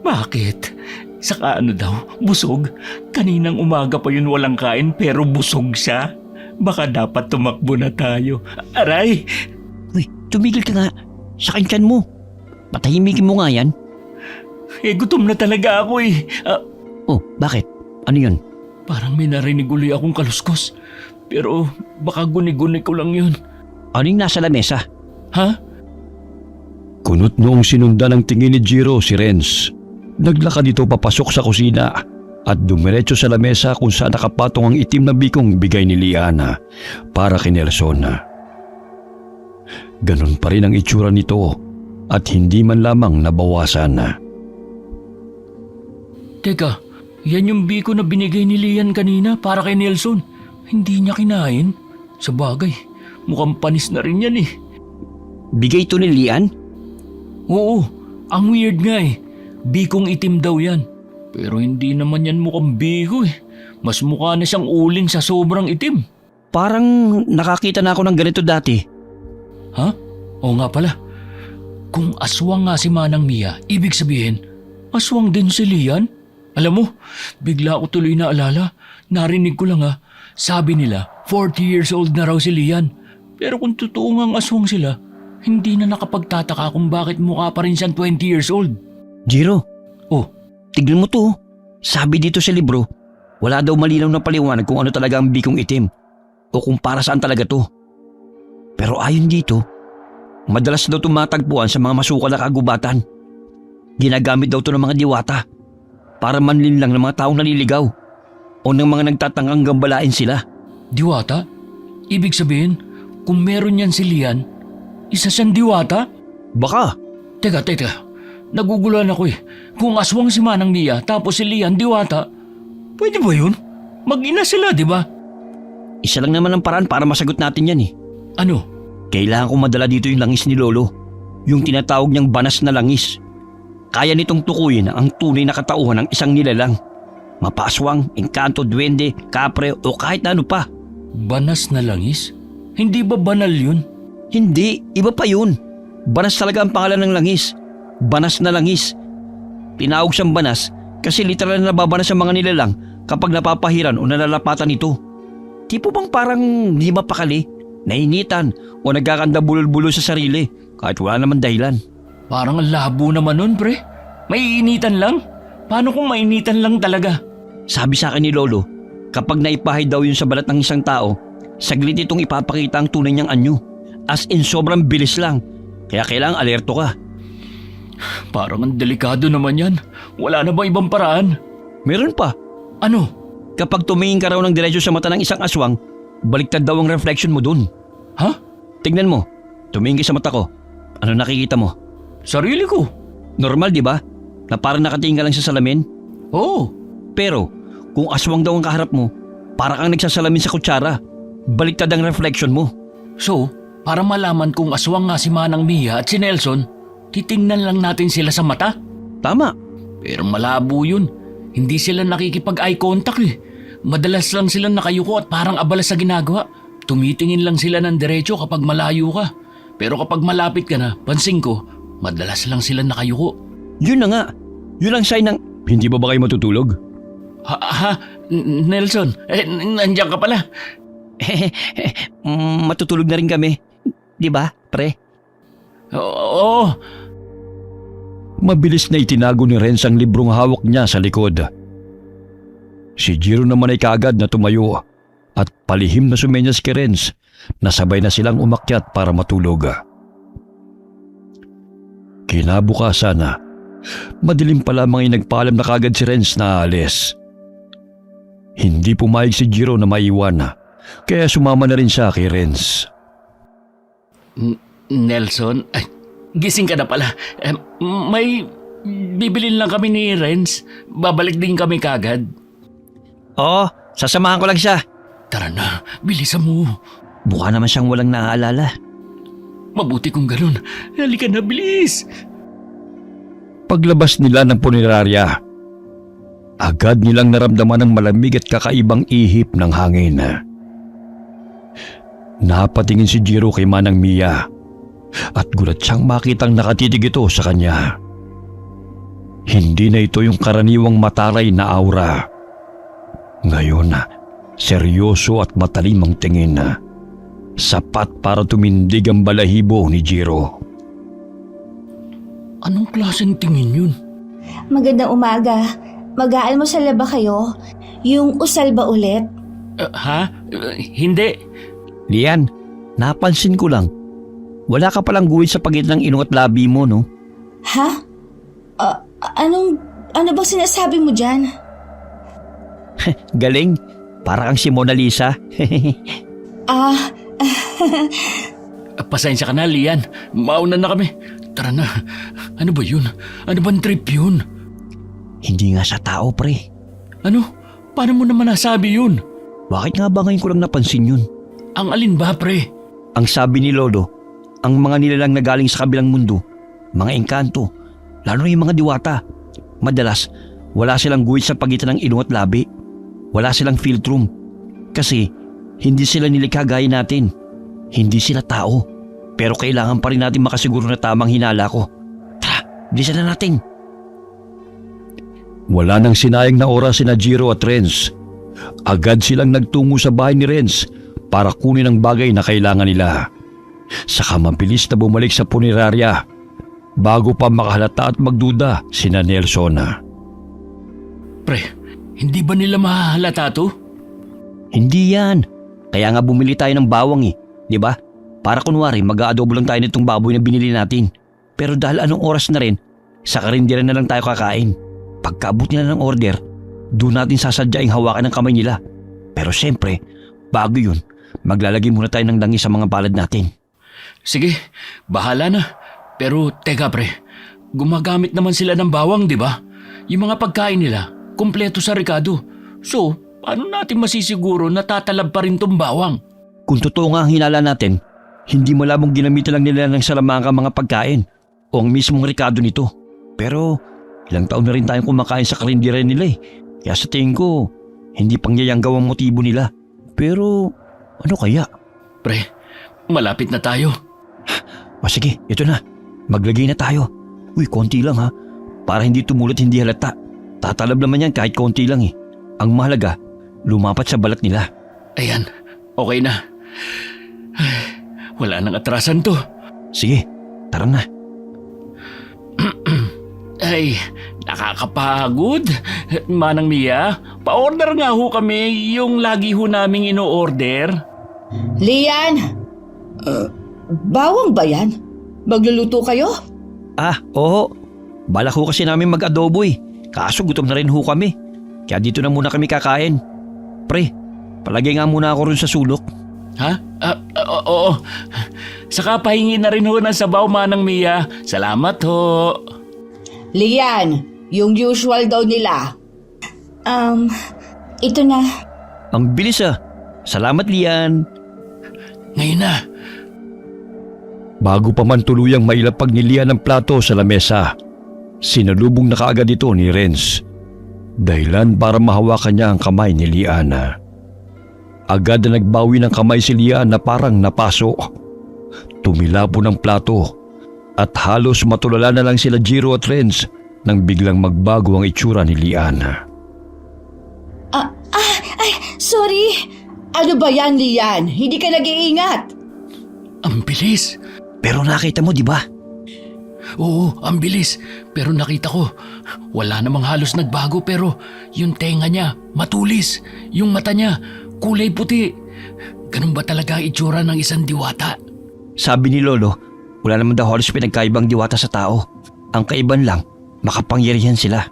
S1: Bakit? Saka ano daw, busog? Kaninang umaga pa yun walang kain pero busog siya. Baka dapat tumakbo na tayo. Aray!
S5: Uy, tumigil ka nga. Sa tiyan mo. Patahimikin mo nga yan.
S1: Gutom na talaga ako eh.
S5: Oh, bakit? Ano yun?
S1: Parang may narinig uli akong kaluskos. Pero baka guni-guni ko lang yun.
S5: Ano yung nasa lamesa?
S1: Ha?
S2: Kunot noong sinundan ng tingin ni Jiro si Renz. Naglakad ito papasok sa kusina at dumiretso sa lamesa kung saan nakapatong ang itim na bikong bigay ni Liana para kay Nelson. Ganon pa rin ang itsura nito at hindi man lamang nabawasan.
S1: Teka, yan yung biko na binigay ni Lian kanina para kay Nelson. Hindi niya kinain. Sa bagay, mukhang panis na rin yan eh.
S5: Bigay ito ni Lian?
S1: Oo, ang weird nga eh. Bikong itim daw yan. Pero hindi naman yan mukhang biko eh. Mas mukha na siyang ulin sa sobrang itim.
S5: Parang nakakita na ako ng ganito dati.
S1: Ha? Oo nga pala. Kung aswang nga si Manang Mia, ibig sabihin, aswang din si Lian? Alam mo, bigla ako tuloy na alala. Narinig ko lang sabi nila 40 years old na raw si Lian. Pero kung totoo ngang aswang sila, hindi na nakapagtataka kung bakit mukha pa rin siyang 20 years old.
S5: Jiro,
S1: Oh,
S5: tignan mo to. Sabi dito sa libro, wala daw malinaw na paliwanag kung ano talaga ang bikong itim o kung para saan talaga to. Pero ayon dito, madalas daw tumatagpuan sa mga masukal na kagubatan. Ginagamit daw to ng mga diwata para manlinlang ng mga taong naliligaw o ng mga nagtatanggang gambalain sila.
S1: diwata? Ibig sabihin, kung meron yan si Lian, isa siyang diwata?
S5: Baka.
S1: Teka. Naguguluhan ako eh. Kung aswang si Manang Mia tapos si Lian diwata, pwede ba yun? Mag-ina sila, di ba?
S5: Isa lang naman ang paraan para masagot natin yan eh.
S1: Ano?
S5: Kailangan kong madala dito yung langis ni Lolo. Yung tinatawag niyang banas na langis. Kaya nitong tukuyin ang tunay na katauhan ng isang nilalang. Mapaswang, engkanto, duwende, kapre o kahit na ano pa.
S1: Banas na langis? Hindi ba banal yun?
S5: Hindi, iba pa yun. Banas talaga ang pangalan ng langis. Banas na langis. Tinawag siyang banas kasi literal na nababanas ang mga nilalang kapag napapahiran o nalalapatan ito. Tipo bang parang hindi mapakali, nainitan o nagkakanda bulol-bulol sa sarili kahit wala naman dahilan.
S1: Parang ang labo naman nun, pre. Maiinitan lang? Paano kung mainitan lang talaga?
S5: Sabi sa akin ni Lolo, kapag naipahid daw yun sa balat ng isang tao, saglit itong ipapakita ang tunay niyang anyo. As in sobrang bilis lang. Kaya kailangang alerto ka.
S1: Parang ang delikado naman yan. Wala na ba ibang paraan?
S5: Meron pa.
S1: Ano?
S5: Kapag tumingin ka raw ng diretso sa mata ng isang aswang, baliktad daw ang reflection mo dun.
S1: Ha?
S5: Tignan mo, tumingin ka sa mata ko. Ano nakikita mo?
S1: Sarili ko.
S5: Normal, di ba? Na parang nakatingin ka lang sa salamin?
S1: Oo.
S5: Pero, kung aswang daw ang kaharap mo, para kang nagsasalamin sa kutsara. Baliktad ang reflection mo.
S1: So, para malaman kung aswang nga si Manang Mia at si Nelson, titingnan lang natin sila sa mata.
S5: Tama.
S1: Pero malabo yun. Hindi sila nakikipag-eye contact eh. Madalas lang silang nakayuko at parang abala sa ginagawa. Tumitingin lang sila ng diretso kapag malayo ka. Pero kapag malapit ka na, pansin ko, madalas lang sila nakayuko.
S5: Yun na nga. Yun ang sign ng...
S2: Hindi ba kayo matutulog?
S1: Nelson, nandiyan ka pala.
S5: Matutulog na rin kami. Di ba, pre?
S1: Oo.
S2: Mabilis na itinago ni Renz ang librong hawak niya sa likod. Si Jiro naman ay kaagad na tumayo at palihim na sumenyas kay Renz na sabay na silang umakyat para matulog. Kinabukasan na, madilim pa lamang ay nagpaalam na kaagad si Renz na aalis. Hindi pumayag si Jiro na maiwan, kaya sumama na rin siya kay Renz.
S1: Nelson, gising ka na pala. May bibilin lang kami ni Renz. Babalik din kami kagad.
S5: Oo, sasamahan ko lang siya.
S1: Tara na, bilisan mo.
S5: Mukha naman siyang walang naaalala.
S1: Mabuti kung ganun. Halika na, bilis.
S2: Paglabas nila ng punerarya, agad nilang naramdaman ang malamig at kakaibang ihip ng hangin. Napatingin si Jiro kay Manang Mia at gulat siyang makitang nakatitig ito sa kanya. Hindi na ito yung karaniwang mataray na aura. Ngayon, seryoso at matalim ang tingin. Sapat para tumindig ang balahibo ni Jiro.
S1: Anong klaseng tingin yun?
S3: Magandang umaga. Mag-aalmusal ba kayo? Yung usal ba ulit?
S1: Hindi.
S5: Lian, napansin ko lang. Wala ka palang guhit sa pagitan ng ilong at labi mo, no?
S3: Ha? Ano ba sinasabi mo dyan?
S5: Galing. Para kang si Mona Lisa.
S1: Pasensya ka na, Lian. Mauna na kami. Tara na. Ano ba yun? Ano bang trip yun?
S5: Hindi nga sa tao, pre.
S1: Ano? Paano mo naman nasabi yun?
S5: Bakit nga ba ngayon ko lang napansin yun?
S1: Ang alin ba, pre?
S5: Ang sabi ni Lolo, ang mga nilalang na galing sa kabilang mundo, mga engkanto, lalo na yung mga diwata, madalas wala silang guhit sa pagitan ng ilong at labi. Wala silang philtrum. Kasi hindi sila nilikha gaya natin. Hindi sila tao. Pero kailangan pa rin natin makasiguro na tamang hinala ko. Tara, bilisan na natin.
S2: Wala nang sinayang na oras sina Jiro at Renz. Agad silang nagtungo sa bahay ni Renz para kunin ang bagay na kailangan nila. Saka mabilis na bumalik sa punerarya bago pa makahalata at magduda sina Nelson.
S1: Pre, hindi ba nila mahahalata to?
S5: Hindi yan. Kaya nga bumili tayo ng bawang eh. Di ba? Para kunwari mag-aadobo lang tayo nitong baboy na binili natin. Pero dahil anong oras na rin, sa karindira na lang tayo kakain. Pagkaabot nila ng order, doon natin sasadyaing hawakan ng kamay nila. Pero siyempre, bago yun, maglalagay muna tayo ng langis sa mga palad natin.
S1: Sige, bahala na. Pero teka pre, gumagamit naman sila ng bawang, di ba? Yung mga pagkain nila, kumpleto sa rekado. So, paano natin masisiguro na tatalab pa rin tong bawang?
S5: Kung totoo nga ang hinala natin, hindi malabong ginamitan lang nila ng salamangka mga pagkain o ang mismong rekado nito. Pero ilang taon na rin tayong kumakain sa karindira nila eh. Kaya sa tingin ko, hindi pangyayanggaw ang motibo nila. Pero ano kaya?
S1: Pre, malapit na tayo.
S5: O sige, ito na. Maglagay na tayo. Uy, konti lang ha. Para hindi tumulat, hindi halata. Tatalab naman yan kahit konti lang eh. Ang mahalaga, lumapat sa balat nila.
S1: Ayan, okay na. Wala nang atrasan to.
S5: Sige, tara na.
S1: Ay, nakakapagod. Manang Mia, pa-order nga ho kami yung lagi ho naming ino-order.
S4: Lian! Bawang ba yan? Magluluto kayo?
S5: Oo. Balak ho kasi namin mag-adobo eh. Kaso gutom na rin ho kami. Kaya dito na muna kami kakain. Pre, palagay nga muna ako rin sa sulok.
S1: Ha? Oo. Saka pahingi na rin ho ng sabaw, Manang Mia. Salamat ho.
S4: Lian, yung usual daw nila.
S3: Ito na.
S5: Ang bilis ah. Salamat, Lian.
S1: Ngayon na.
S2: Bago pa man tuluyang mailapag ni Lian ang plato sa lamesa, sinalubong na kaagad ito ni Renz. Dahilan para mahawakan niya ang kamay ni Lian. Agad na nagbawi ng kamay si Lian na parang napaso. Tumilapo ng plato at halos matulala na lang sila Jiro at Renz nang biglang magbago ang itsura ni Lian.
S3: Sorry.
S4: Ano ba yan, Lian? Hindi ka nag-iingat.
S1: Ang bilis.
S5: Pero nakita mo, di ba?
S1: Oo, ang bilis. Pero nakita ko, wala namang halos nagbago pero yung tenga niya, matulis. Yung mata niya, kulay puti. Ganun ba talaga ang itsura ng isang diwata?
S5: Sabi ni Lolo, wala naman daw halos pinagkaibang diwata sa tao. Ang kaiban lang, makapangyarihan sila.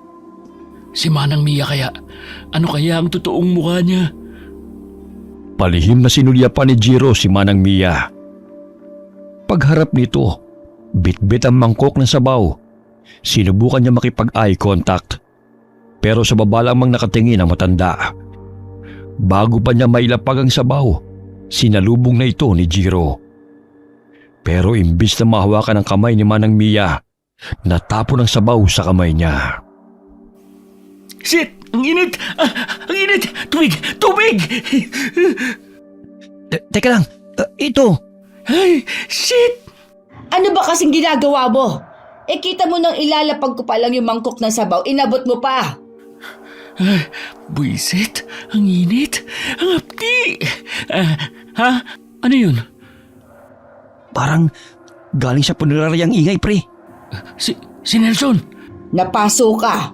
S1: Si Manang Mia kaya? Ano kaya ang totoong mukha niya?
S2: Palihim na sinulya pa ni Jiro si Manang Mia. Pagharap nito, bitbit ang mangkok ng sabaw. Sinubukan niya makipag-eye contact. Pero sa baba lamang nakatingin ang matanda. Bago pa niya mailapag ang sabaw, sinalubong na ito ni Jiro. Pero imbis na mahawakan ang kamay ni Manang Mia, natapon ang sabaw sa kamay niya.
S1: Shit! Ang init! Ang init! Tubig! Tubig!
S5: Teka lang, ito.
S1: Ay! Shit!
S4: Ano ba kasing ginagawa mo? Kita mo nang ilalapag ko pa lang yung mangkok ng sabaw, inabot mo pa.
S1: Ay, buisit! Ang init! Ang apti! Ha? Ano yun?
S5: Parang galing sa puneraryang ingay, pre.
S1: Si Nelson!
S4: Napaso ka.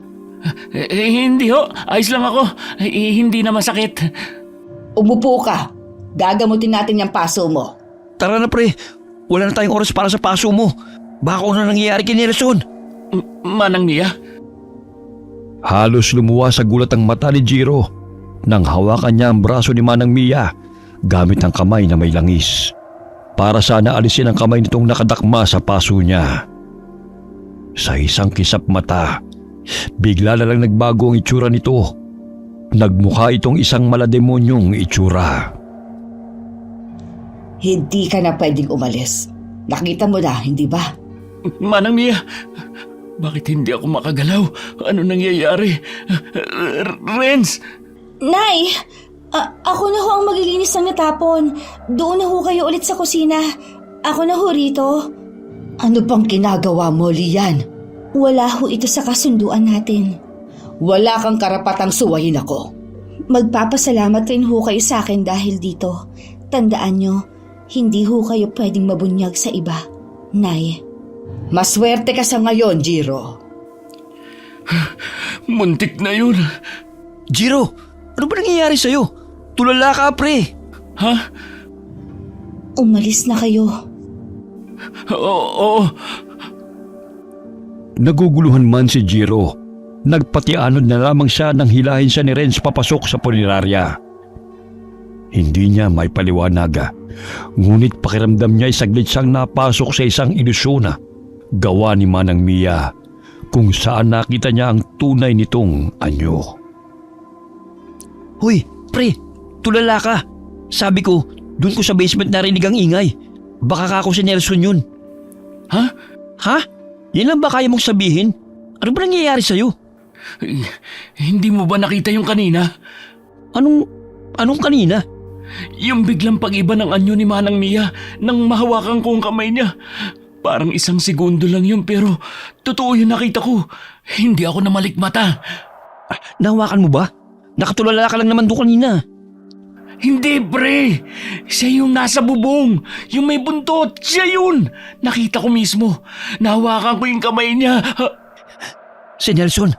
S1: Hindi ho. Ayos lang ako. Hindi na masakit.
S4: Umupo ka. Gagamutin natin yung paso mo.
S5: Tara na, pre. Wala na tayong oras para sa paso mo. Baka ano nangyayari kay Nelson.
S1: Manang Mia?
S2: Halos lumuwa sa gulat ang mata ni Jiro nang hawakan niya ang braso ni Manang Mia gamit ang kamay na may langis. Para sana alisin ang kamay nitong nakadakma sa paso niya. Sa isang kisap mata, bigla na lang nagbago ang itsura nito. Nagmukha itong isang malademonyong itsura.
S4: Hindi ka na pwedeng umalis. Nakita mo na, hindi ba?
S1: Manang Mia, bakit hindi ako makagalaw? Ano nangyayari? Renz!
S3: Nay! Ako na ho ang maglilinis ng natapon. Doon na ho kayo ulit sa kusina. Ako na ho rito.
S4: Ano bang ginagawa mo, Lian?
S3: Wala ho ito sa kasunduan natin.
S4: Wala kang karapatang suwayin ako.
S3: Magpapasalamat rin ho kayo sa akin dahil dito. Tandaan nyo, hindi ho kayo pwedeng mabunyag sa iba. Nay.
S4: Maswerte ka sa ngayon, Jiro.
S1: Muntik na yun.
S5: Jiro, ano ba nangyayari sa'yo? Tulala ka, pre.
S1: Ha?
S3: Umalis na kayo.
S1: Oo.
S2: Naguguluhan man si Jiro, nagpatianod na lamang siya nang hilahin siya ni Renz papasok sa punerarya. Hindi niya may paliwanag, ngunit pakiramdam niya ay saglit siyang napasok sa isang ilusyon gawa ni Manang Mia kung saan nakita niya ang tunay nitong anyo.
S5: Hoy, pre, tulala ka. Sabi ko, doon ko sa basement narinig ang ingay. Baka kako si Nelson yun.
S1: Ha?
S5: Ha? Yan lang ba kaya mong sabihin? Ano ba nangyayari sa'yo?
S1: Hindi mo ba nakita yung kanina?
S5: Anong kanina?
S1: Yung biglang pag-iba ng anyo ni Manang Mia nang mahawakan ko ang kamay niya. Parang 1 segundo lang yun pero totoo yung nakita ko. Hindi ako namalikmata.
S5: Nahawakan mo ba? Nakatulala ka lang naman doon kanina.
S1: Hindi, pre. Siya yung nasa bubong. Yung may buntot. Siya yun. Nakita ko mismo. Nahawakan ko yung kamay niya.
S5: Si Nelson.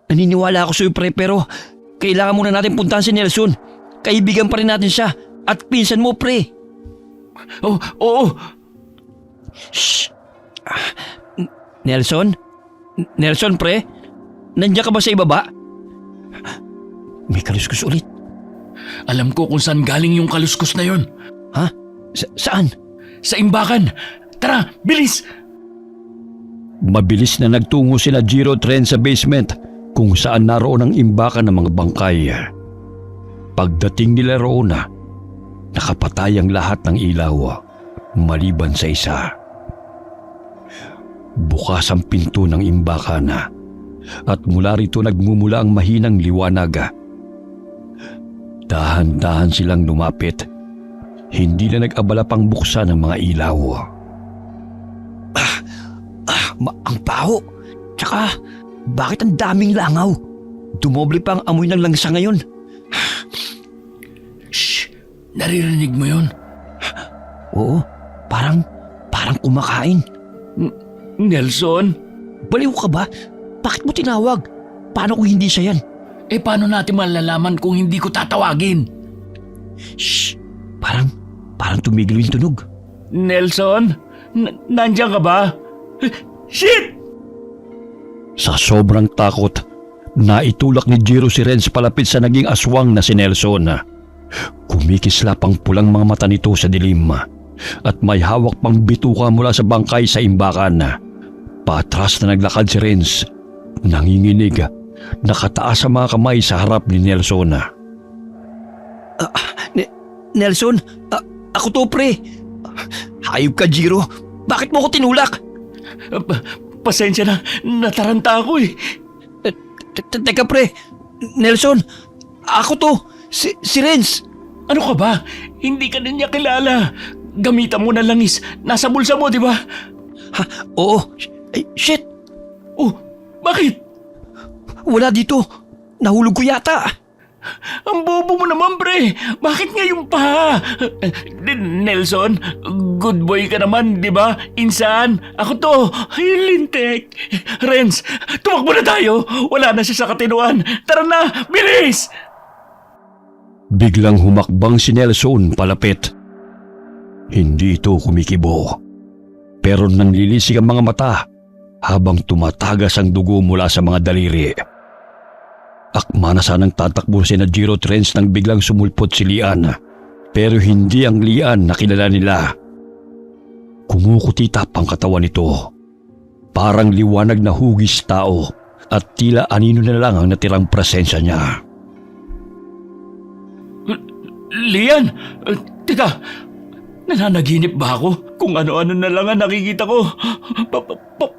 S5: Naniniwala ako sa'yo, pre, pero kailangan muna natin puntahan si Nelson. Kaibigan pa rin natin siya. At pinsan mo, pre.
S1: Oo.
S5: Shh. Nelson? Nelson, pre? Nandiyan ka ba sa ibaba? May kaluskus ulit.
S1: Alam ko kung saan galing yung kaluskos na yun.
S5: Ha? Saan?
S1: Sa imbakan. Tara, bilis!
S2: Mabilis na nagtungo sina Jiro at Renz sa basement kung saan naroon ang imbakan ng mga bangkay. Pagdating nila roon, nakapatay ang lahat ng ilaw maliban sa isa. Bukas ang pinto ng imbakan at mula rito nagmumula ang mahinang liwanag. Dahan-dahan silang lumapit. Hindi na nag-abala pang buksan ang mga ilaw.
S5: Ang baho. Tsaka, bakit ang daming langaw? Dumoble pa ang amoy ng langsa ngayon.
S1: Shh! Naririnig mo yun?
S5: Oo, parang kumakain.
S1: Nelson?
S5: Baliw ka ba? Bakit mo tinawag? Paano kung hindi siya yan?
S1: Paano natin malalaman kung hindi ko tatawagin?
S5: Shh! Parang tumigil yung tunog.
S1: Nelson? Nandiyan ka ba? Shit!
S2: Sa sobrang takot, naitulak ni Jiro si Renz palapit sa naging aswang na si Nelson. Kumikislap ang pulang mga mata nito sa dilim at may hawak pang bituka mula sa bangkay sa imbakan. Patras na naglakad si Renz, nanginginig, nakataas ang mga kamay sa harap ni Nelson.
S5: Nelson, ako to pre. Hayop ka, Jiro. Bakit mo ko tinulak?
S1: Pasensya na, nataranta ako eh.
S5: Teka pre, Nelson, ako to, si Renz.
S1: Ano ka ba? Hindi ka na niya kilala. Gamitan mo na langis. Nasa bulsa mo, di ba?
S5: Ha? Oo. Ay, shit,
S1: Oh, bakit?
S5: wala dito. Nahulog ko yata.
S1: Ang bobo mo naman, pre. Bakit ngayon pa? Nelson, good boy ka naman, di ba? Insan, ako to. Ay, lintek. Renz, tumakbo na tayo. Wala na siya sa katinuan. Tara na, bilis!
S2: Biglang humakbang si Nelson palapit. Hindi ito kumikibo. Pero nanlilisik ang mga mata habang tumatagas ang dugo mula sa mga daliri. Akma na sanang tatakbo si na Jiro at Renz nang biglang sumulpot si Lian. Pero hindi ang Lian na kilala nila. Kumukutitap ang katawan nito. Parang liwanag na hugis tao at tila anino na lang ang natirang presensya niya.
S1: Lian, teka, nananaginip ba ako? Kung ano-ano na lang ang nakikita ko.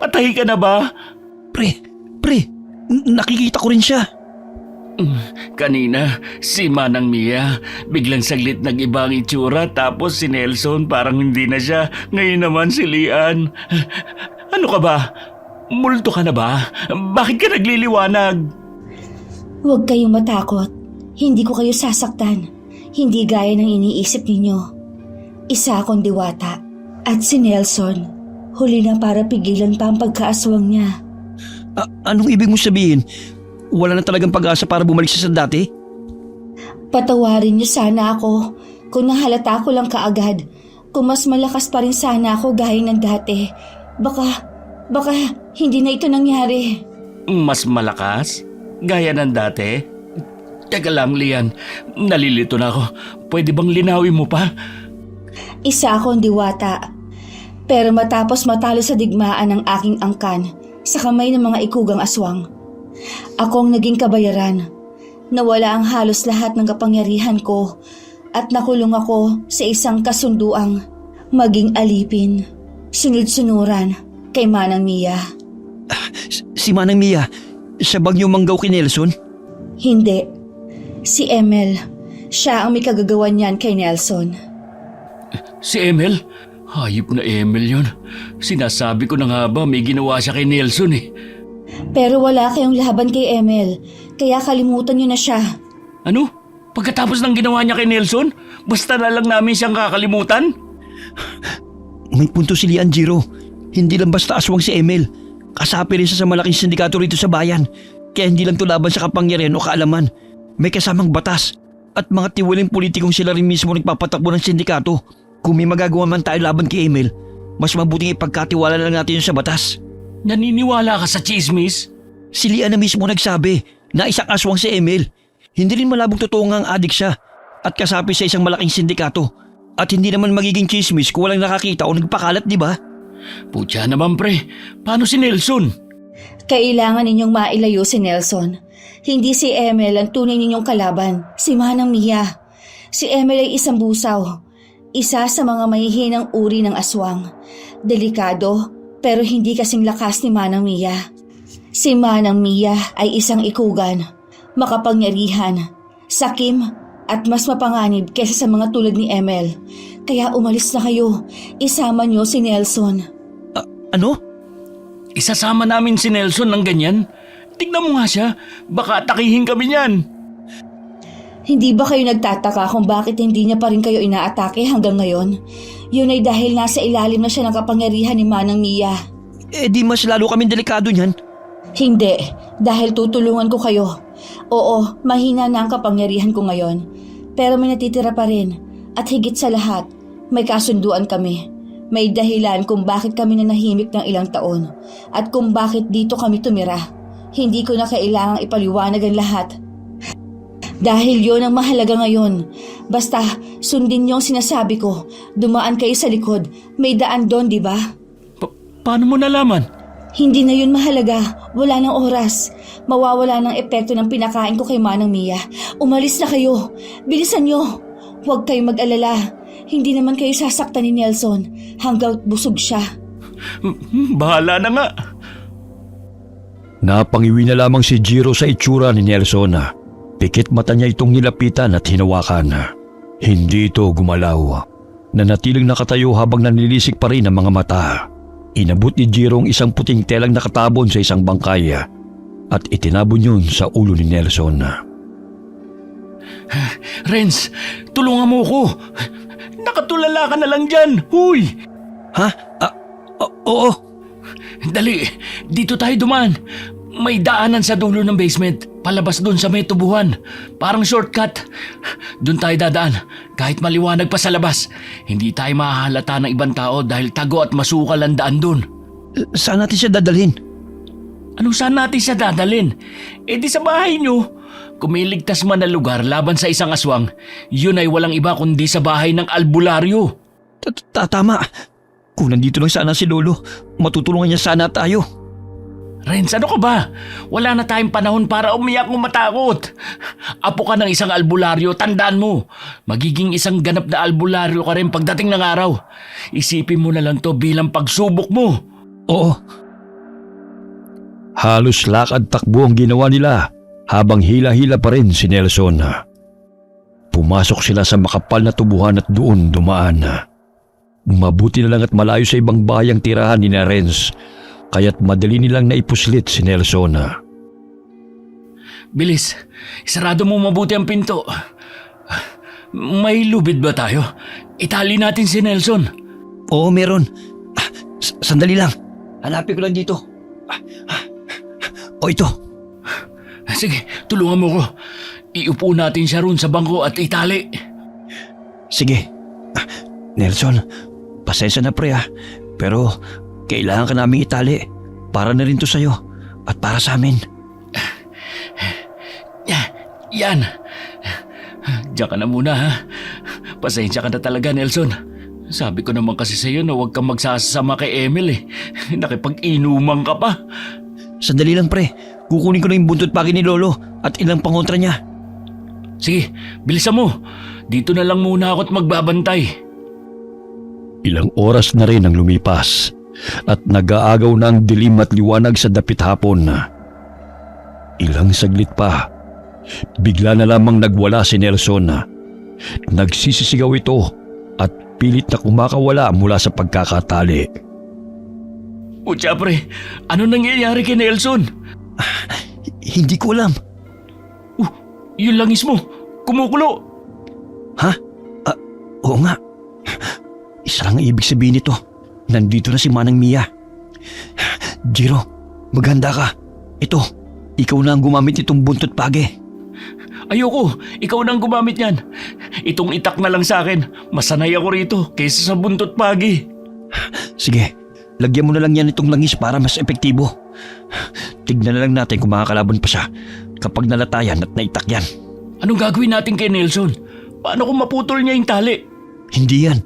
S1: Patay ka na ba?
S5: Pre, nakikita ko rin siya.
S1: Kanina, si Manang Mia, biglang saglit nag-iba ang itsura tapos si Nelson parang hindi na siya. Ngayon naman si Lian. Ano ka ba? Multo ka na ba? Bakit ka nagliliwanag?
S3: Huwag kayong matakot. Hindi ko kayo sasaktan. Hindi gaya ng iniisip ninyo. Isa akong diwata. At si Nelson, huli na para pigilan pa ang pagkaaswang niya.
S5: Anong ibig mo sabihin? Wala na talagang pag-asa para bumalik siya sa dati?
S3: Patawarin niyo sana ako kung nahalata ko lang kaagad. Kung mas malakas pa rin sana ako gaya ng dati. Baka hindi na ito nangyari.
S1: Mas malakas? Gaya ng dati? Teka lang, Lian. Nalilito na ako. Pwede bang linawin mo pa?
S3: Isa akong diwata. Pero matapos matalo sa digmaan ng aking angkan sa kamay ng mga ikugang aswang, akong naging kabayaran. Nawala ang halos lahat ng kapangyarihan ko at nakulong ako sa isang kasunduang maging alipin, sunod-sunuran kay Manang Mia.
S5: Si Manang Mia, siya bang yung manggaw kay Nelson?
S3: Hindi. Si Emel. Siya ang may kagagawan niyan kay Nelson.
S1: Si Emel? Hayop na Emel yun. Sinasabi ko na nga ba may ginawa siya kay Nelson eh.
S3: Pero wala kayong laban kay Emel, kaya kalimutan niyo na siya.
S1: Ano? Pagkatapos ng ginawa niya kay Nelson, basta na lang namin siyang kakalimutan?
S5: May punto si Lian, Jiro. Hindi lang basta aswang si Emel. Kasapi rin siya sa malaking sindikato rito sa bayan. Kaya hindi lang to laban sa kapangyarihan o kaalaman. May kasamang batas. At mga tiwaling politikong sila rin mismo nagpapatakbo ng sindikato. Kung may magagawa man tayo laban kay Emel, mas mabuting ipagkatiwala na lang natin yun sa batas.
S1: Naniniwala ka sa chismis?
S5: Si Lian na mismo nagsabi na isang aswang si Emel. Hindi rin malabong totoo nga ang adik siya at kasapi sa isang malaking sindikato. At hindi naman magiging chismis kung walang nakakita o nagpakalat, di ba?
S1: Putya naman pre, paano si Nelson?
S3: Kailangan ninyong mailayo si Nelson. Hindi si Emil ang tunay ninyong kalaban, si Manang Mia. Si Emil ay isang busaw, isa sa mga mahihinang uri ng aswang. Delikado, pero hindi kasing lakas ni Manang Mia. Si Manang Mia ay isang ikugan, makapangyarihan, sakim at mas mapanganib kaysa sa mga tulad ni Emil. Kaya umalis na kayo, isama niyo si Nelson.
S5: Ano?
S1: Isasama namin si Nelson ng ganyan? Tignan mo nga siya, baka atakihin kami niyan.
S3: Hindi ba kayo nagtataka kung bakit hindi niya pa rin kayo inaatake hanggang ngayon? Yun ay dahil nasa ilalim na siya ng kapangyarihan ni Manang Mia.
S5: Eh di mas lalo kaming delikado niyan.
S3: Hindi, dahil tutulungan ko kayo. Oo, mahina na ang kapangyarihan ko ngayon. Pero may natitira pa rin. At higit sa lahat, may kasunduan kami. May dahilan kung bakit kami nanahimik ng ilang taon. At kung bakit dito kami tumira. Hindi ko na kailangang ipaliwanag ang lahat. Dahil yon ang mahalaga ngayon. Basta, sundin niyo ang sinasabi ko. Dumaan kayo sa likod. May daan doon, di ba?
S1: Paano mo nalaman?
S3: Hindi na yun mahalaga. Wala nang oras. Mawawala ng epekto ng pinakain ko kay Manang Mia. Umalis na kayo. Bilisan niyo. Huwag kayong mag-alala. Hindi naman kayo sasaktan ni Nelson hanggang busog siya.
S1: Bahala na nga.
S2: Napangiwi na lamang si Jiro sa itsura ni Nelson. Pikit mata niya itong nilapitan at hinawakan. Hindi ito gumalaw. Nanatiling nakatayo habang nanilisik pa rin ang mga mata. Inabot ni Jiro ang isang puting telang nakatabon sa isang bangkay at itinabon yun sa ulo ni Nelson.
S1: Renz, tulungan mo ko. Nakatulala ka na lang dyan. Huy!
S5: Ha? Oo.
S1: Dali, dito tayo dumaan. May daanan sa dulo ng basement, palabas doon sa may tubuhan. Parang shortcut. Doon tayo dadaan, kahit maliwanag pa sa labas. Hindi tayo mahahalata ng ibang tao dahil tago at masukal ang daan doon.
S5: Saan natin siya dadalhin?
S1: Anong saan natin siya dadalhin? Eh di sa bahay nyo. Kung may ligtas man na lugar laban sa isang aswang, yun ay walang iba kundi sa bahay ng albularyo.
S5: Tama. Kung nandito lang sana si Lolo, matutulungan niya sana tayo.
S1: Renz, ano ka ba? Wala na tayong panahon para umiyak o matakot. Apo ka ng isang albularyo, tandaan mo. Magiging isang ganap na albularyo ka rin pagdating ng araw. Isipin mo na lang to bilang pagsubok mo.
S5: Oo.
S2: Halos lakad takbo ang ginawa nila habang hila-hila pa rin si Nelson. Pumasok sila sa makapal na tubuhan at doon dumaan. Mabuti na lang at malayo sa ibang bayang tirahan ni Renz, kaya't madali nilang naipuslit si Nelson.
S1: Bilis, isarado mo mabuti ang pinto. May lubid ba tayo? Itali natin si Nelson.
S5: Oo, meron. Sandali lang. Hanapin ko lang dito. O ito.
S1: Sige, tulungan mo ko. Iupo natin siya roon sa bangko at itali.
S5: Sige. Nelson, pasensya na pre pero kailangan ka namin itali. Para na rin to sa'yo at para sa amin.
S1: Yan. Diyan ka na muna ha. Pasensya ka na talaga, Nelson. Sabi ko naman kasi sa'yo na huwag kang magsasama kay Emil eh. Nakipag-inuman ka pa.
S5: Sandali lang pre. Kukunin ko na yung buntot pagi ni Lolo at ilang pangontra niya.
S1: Sige, bilisan mo. Dito na lang muna ako at magbabantay.
S2: Ilang oras na rin ang lumipas at nag-aagaw na ang dilim at liwanag sa dapit hapon. Ilang saglit pa, bigla na lamang nagwala si Nelson. Nagsisisigaw ito at pilit na kumakawala mula sa pagkakatali.
S1: Putya pre, ano nangyayari kay Nelson?
S5: Hindi ko alam.
S1: Yung langis mo, kumukulo.
S5: Ha? Oo nga. Isa lang ang ibig sabihin nito. Nandito na si Manang Mia. Jiro, maghanda ka. Ito, ikaw na ang gumamit itong buntot page.
S1: Ayoko, ikaw nang gumamit yan. Itong itak na lang sa akin. Masanay ako rito kaysa sa buntot pagi.
S5: Sige, lagyan mo na lang yan itong langis para mas epektibo. Tignan na lang natin kung makakalaban pa siya kapag nalatayan at naitak yan.
S1: Anong gagawin natin kay Nelson? Paano kung maputol niya yung tali?
S2: Hindi yan.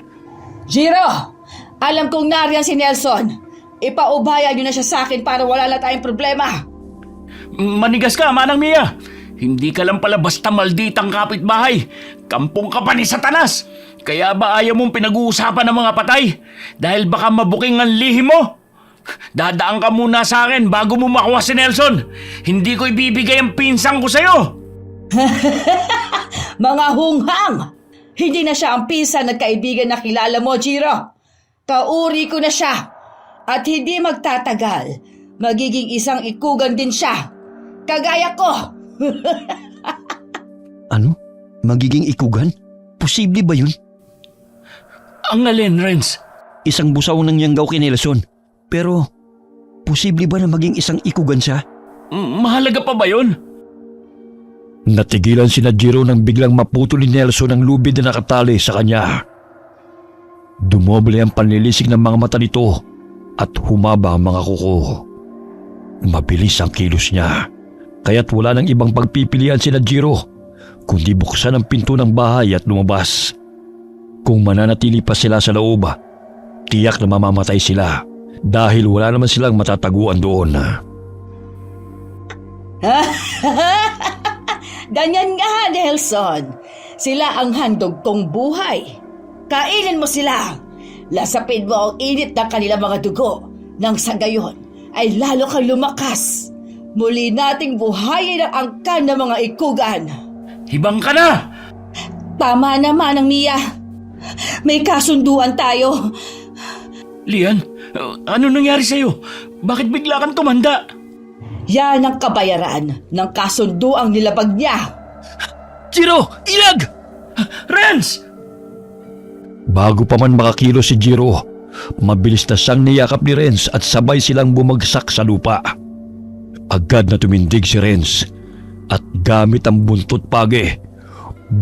S4: Jiro! Alam kong nariyan si Nelson. Ipaubaya niyo na siya sa akin para wala na tayong problema.
S1: Manigas ka, Manang Mia. Hindi ka lang pala basta malditang kapitbahay. Kampong ka pa ni Satanas. Kaya ba ayaw mong pinag-uusapan ng mga patay? Dahil baka mabuking ang lihim mo? Dadaan ka muna sa akin bago mo makuha si Nelson. Hindi ko ibibigay ang pinsang ko sa'yo.
S4: Mga hunghang! Hindi na siya ang pinsan at kaibigan na kilala mo, Jiro. Kauri ko na siya. At hindi magtatagal. Magiging isang ikugan din siya. Kagaya ko.
S2: Ano? Magiging ikugan? Posible ba yun?
S1: Ang alin, Renz?
S2: Isang busaw ng yanggaw kay Nelson. Pero, posible ba na maging isang ikugan siya?
S1: Mahalaga pa ba yun?
S2: Natigilan sina Jiro nang biglang maputol ni Nelson ang lubid na nakatali sa kanya. Dumoble ang panlilisik ng mga mata nito at humaba ang mga kuko. Mabilis ang kilos niya, kaya't wala nang ibang pagpipilian sina Jiro kundi buksan ang pinto ng bahay at lumabas. Kung mananatili pa sila sa loob, tiyak na mamamatay sila dahil wala naman silang matataguan doon.
S4: Ganyan nga, Nelson. Sila ang handog kong buhay. Kainin mo sila. Lasapin mo ang init ng kanilang mga dugo. Nang sa gayon ay lalo kang lumakas. Muli nating buhayin ang angkan ng mga ikugan.
S1: Hibang ka na!
S3: Tama na, Manang Mia. May kasunduan tayo.
S1: Lian, ano nangyari sa'yo? Bakit bigla kang tumanda?
S4: Yan ang kabayaran ng kasunduang nilabag niya.
S2: Jiro! Ilag!
S1: Renz!
S2: Bago pa man makakilos si Jiro, mabilis na siyang niyakap ni Renz at sabay silang bumagsak sa lupa. Agad na tumindig si Renz at gamit ang buntot page,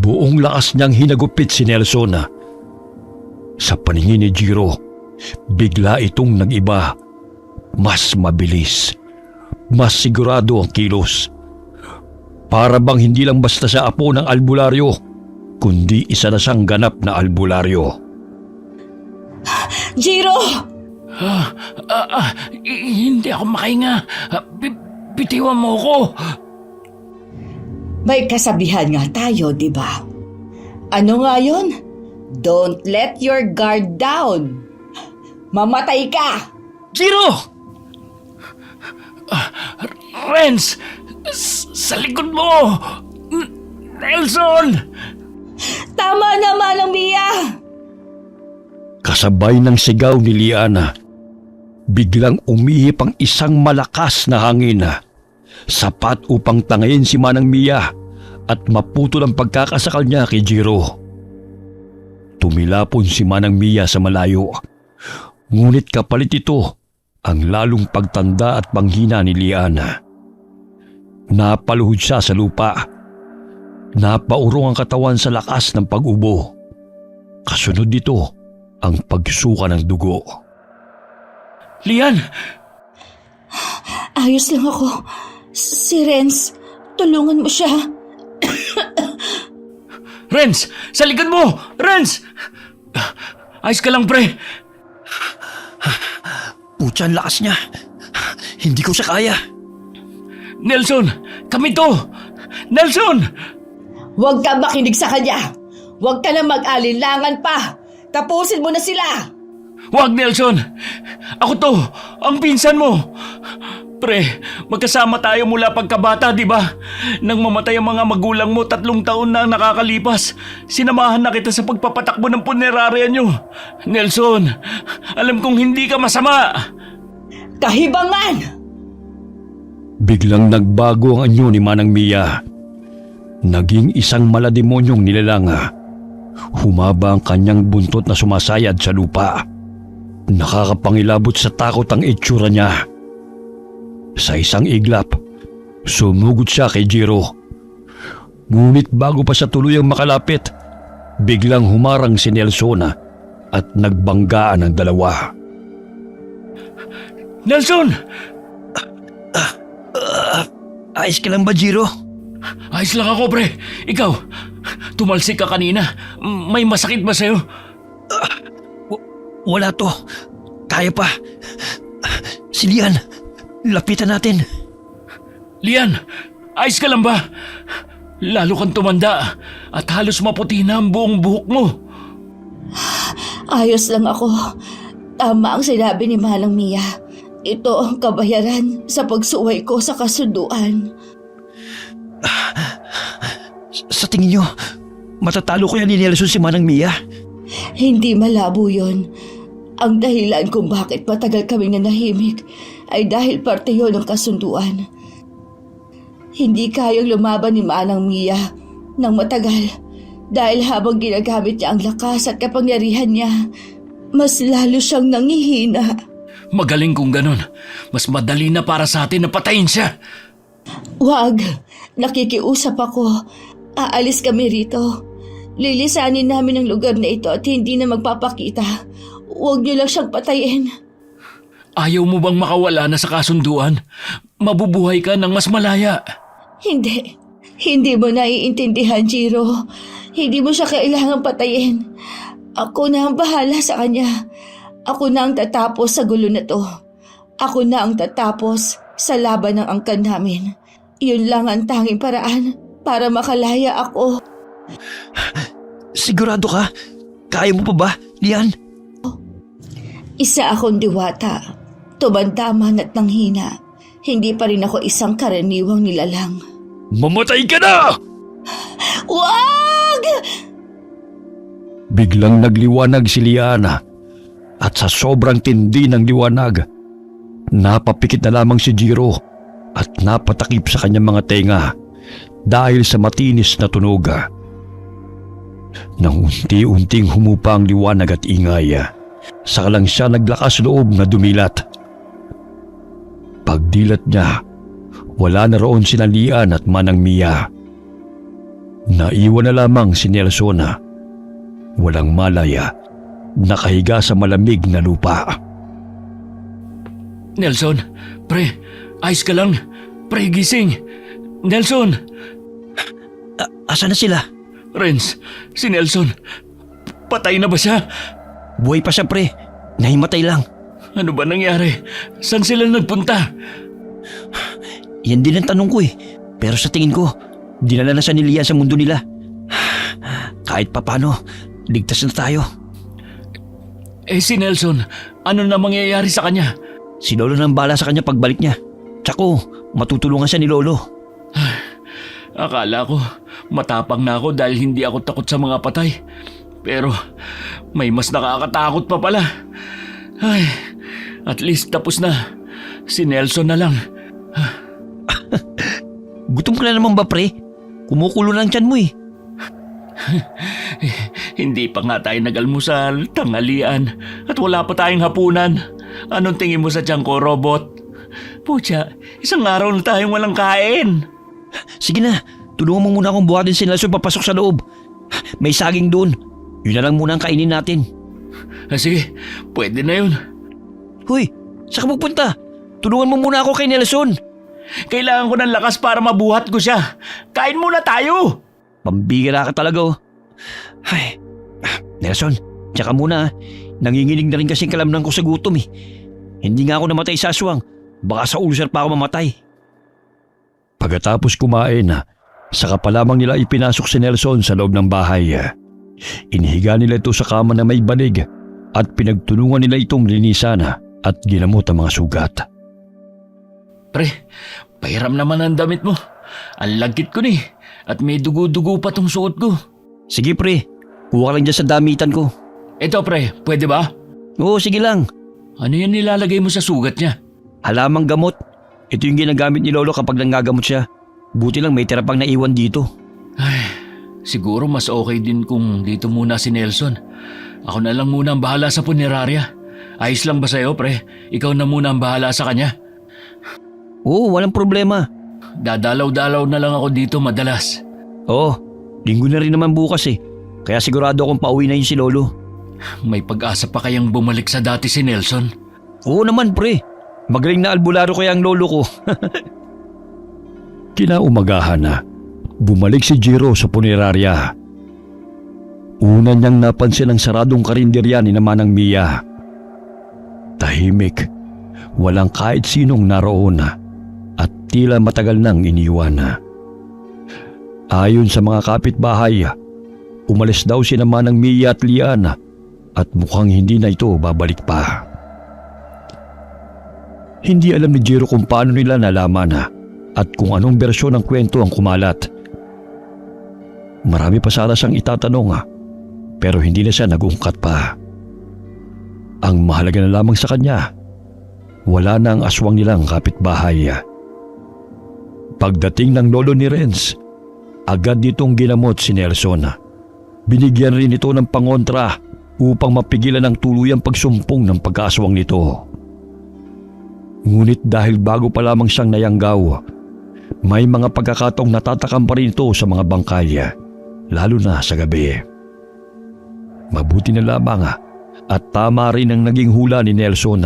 S2: buong lakas niyang hinagupit si Nelson. Sa paningin ni Jiro, bigla itong nag-iba. Mas mabilis, mas sigurado ang kilos. Para bang hindi lang basta siya apo ng albularyo, kundi isa na siyang ganap na albularyo.
S3: Jiro!
S1: Hindi ako makahinga. Bitiwan mo ko.
S4: May kasabihan nga tayo, di ba? Ano nga yun? Don't let your guard down. Mamatay ka!
S1: Jiro! Renz! Sa likod mo! Nelson!
S3: Tama na, Manang Mia!
S2: Kasabay ng sigaw ni Liana, biglang umihip ang isang malakas na hangin. Sapat upang tangayin si Manang Mia at maputol ang pagkakasakal niya kay Jiro. Tumilapon si Manang Mia sa malayo. Ngunit kapalit ito ang lalong pagtanda at panghina ni Liana. Napaluhod siya sa lupa. Napaurong ang katawan sa lakas ng pag-ubo. Kasunod dito ang pagsuka ng dugo.
S1: Lian!
S3: Ayos lang ako. Si Renz, tulungan mo siya.
S1: Renz! Sa likod mo! Renz! Ayos ka lang, pre.
S2: Putya, ang lakas niya. Hindi ko siya kaya.
S1: Nelson! Kami to! Nelson!
S4: Huwag ka makinig sa kanya. Huwag ka na mag-alinlangan pa. Tapusin mo na sila.
S1: Huwag, Nelson! Ako to! Ang pinsan mo! Pre, magkasama tayo mula pagkabata, di ba? Nang mamatay ang mga magulang mo, 3 taon na ang nakakalipas. Sinamahan na kita sa pagpapatakbo ng punerarya nyo. Nelson, alam kong hindi ka masama.
S4: Kahibangan!
S2: Biglang nagbago ang anyo ni Manang Mia. Naging isang malademonyong nilalang. Humaba ang kanyang buntot na sumasayad sa lupa. Nakakapangilabot sa takot ang itsura niya. Sa isang iglap, sumugod siya kay Jiro. Ngunit bago pa siya tuluyang makalapit, biglang humarang si Nelson at nagbanggaan ang dalawa.
S1: Nelson!
S2: Ayos ka lang ba, Jiro?
S1: Ayos lang ako, pre. Ikaw, tumalsik ka kanina. May masakit ba sa'yo?
S5: Wala to. Kaya pa. Si Lian, lapitan natin.
S1: Lian, ayos ka lang ba? Lalo kang tumanda at halos maputi na ang buong buhok mo.
S3: Ayos lang ako. Tama ang sinabi ni Manang Mia. Ito ang kabayaran sa pagsuway ko sa kasunduan.
S5: Sa tingin nyo, matatalo kaya ni Nelson si Manang Mia?
S3: Hindi malabo yun. Ang dahilan kung bakit matagal kaming nanahimik ay dahil parte yon ng kasunduan. Hindi kayang lumaban ni Manang Mia ng matagal dahil habang ginagamit niya ang lakas at kapangyarihan niya, mas lalo siyang nangihina.
S1: Magaling kung ganun. Mas madali na para sa atin na patayin siya.
S3: Wag, nakikiusap ako. Aalis kami rito. Lilisanin namin ang lugar na ito at hindi na magpapakita. Huwag niyo lang siyang patayin.
S1: Ayaw mo bang makawala na sa kasunduan? Mabubuhay ka ng mas malaya.
S3: Hindi. Hindi mo naiintindihan, Jiro. Hindi mo siya kailangang patayin. Ako na ang bahala sa kanya. Ako na ang tatapos sa gulo na to. Ako na ang tatapos sa laban ng angkan namin. Yun lang ang tanging paraan para makalaya ako.
S5: Sigurado ka? Kaya mo pa ba, Lian?
S3: Isa akong diwata. Tumandaman at nanghina. Hindi pa rin ako isang karaniwang nilalang.
S2: Mamatay ka na!
S3: Wag!
S2: Biglang nagliwanag si Liana at sa sobrang tindi ng liwanag, napapikit na lamang si Jiro at napatakip sa kanyang mga tenga dahil sa matinis na tunog. Nang unti-unting humupa ang liwanag at ingay, saka lang siya naglakas loob na dumilat. Pagdilat niya, wala na roon sina Lian at Manang Mia. Naiwan na lamang si Nelson, walang malaya, nakahiga sa malamig na lupa.
S1: Nelson, pre, ayos ka lang. Pre, gising. Nelson!
S5: Asa na sila?
S1: Renz, si Nelson. Patay na ba siya?
S5: Buhay pa siya, pre. Nahimatay lang.
S1: Ano ba nangyari? Saan sila nagpunta?
S5: Yan din ang tanong ko eh. Pero sa tingin ko, dinala na siya ni Lian sa mundo nila. Kahit papano, ligtas na tayo.
S1: Eh si Nelson, ano na mangyayari sa kanya?
S5: Si Lolo nang bala sa kanya pagbalik niya. Tsako, matutulungan siya ni Lolo.
S1: Akala ko, matapang na ako dahil hindi ako takot sa mga patay. Pero may mas nakakatakot pa pala. Ay, at least tapos na. Si Nelson na lang.
S5: Gutom ka na naman ba, pre? Kumukulo lang tiyan mo eh.
S1: Hindi pa nga tayo nag-almusal, tanghalian, at wala pa tayong hapunan. Anong tingin mo sa tiyan ko, robot? Pucha, isang araw na tayong walang kain.
S5: Sige na, tulungan mo muna akong buhatin si Nelson papasok sa loob. May saging doon. Yun na lang muna ang kainin natin.
S1: Sige, pwede na yun.
S5: Hoy, saan ka pupunta? Tulungan mo muna ako kay Nelson.
S1: Kailangan ko ng lakas para mabuhat ko siya. Kain muna tayo!
S5: Pambihira ka talaga oh. Ay, Nelson, tsaka muna. Nanginginig na rin kasing kalamnan ko sa gutom eh. Hindi nga ako namatay sa aswang. Baka sa ulcer pa ako mamatay.
S2: Pagkatapos kumain, saka pa lamang nila ipinasok si Nelson sa loob ng bahay. Inihiga nila ito sa kama na may banig at pinagtulungan nila itong linisan at ginamot ang mga sugat.
S1: Pre, pahiram naman ang damit mo. Ang lagkit ko ni at may dugo-dugo pa tong suot ko.
S5: Sige pre, kuha ka lang dyan sa damitan ko.
S1: Eto pre, pwede ba?
S5: Oo, sige lang.
S1: Ano yan nilalagay mo sa sugat niya?
S5: Halamang gamot. Ito yung ginagamit ni Lolo kapag nangagamot siya. Buti lang may tira pang naiwan dito.
S1: Ay, siguro mas okay din kung dito muna si Nelson. Ako na lang muna ang bahala sa punerarya. Ayos lang ba sa'yo, pre? Ikaw na muna ang bahala sa kanya.
S5: Oo, walang problema.
S1: Dadalaw-dalaw na lang ako dito madalas.
S5: Oo, linggo na rin naman bukas eh. Kaya sigurado akong pauwi na yun si Lolo.
S1: May pag-asa pa kayang bumalik sa dati si Nelson?
S5: Oo naman pre. Magaling na albularyo kaya ang lolo ko.
S2: Kinaumagahan na, bumalik si Jiro sa punerarya. Una niyang napansin ang saradong karinderya ni Manang Mia. Tahimik, walang kahit sinong naroon at tila matagal nang iniwan. Ayon sa mga kapitbahay, umalis daw si Manang Mia at Lian at mukhang hindi na ito babalik pa. Hindi alam ni Jiro kung paano nila nalaman at kung anong bersyon ng kwento ang kumalat. Marami pa sana siyang itatanong pero hindi na siya nag-ungkat pa. Ang mahalaga na lamang sa kanya, wala na ang aswang nilang kapitbahay. Pagdating ng lolo ni Renz, agad nitong ginamot si Nelson. Binigyan rin ito ng pangontra upang mapigilan ang tuluyang pagsumpong ng pagkaaswang nito. Ngunit dahil bago pa lamang siyang nayanggaw, may mga pagkakataong natatakam pa rin ito sa mga bangkay, lalo na sa gabi. Mabuti na lamang at tama rin ang naging hula ni Nelson.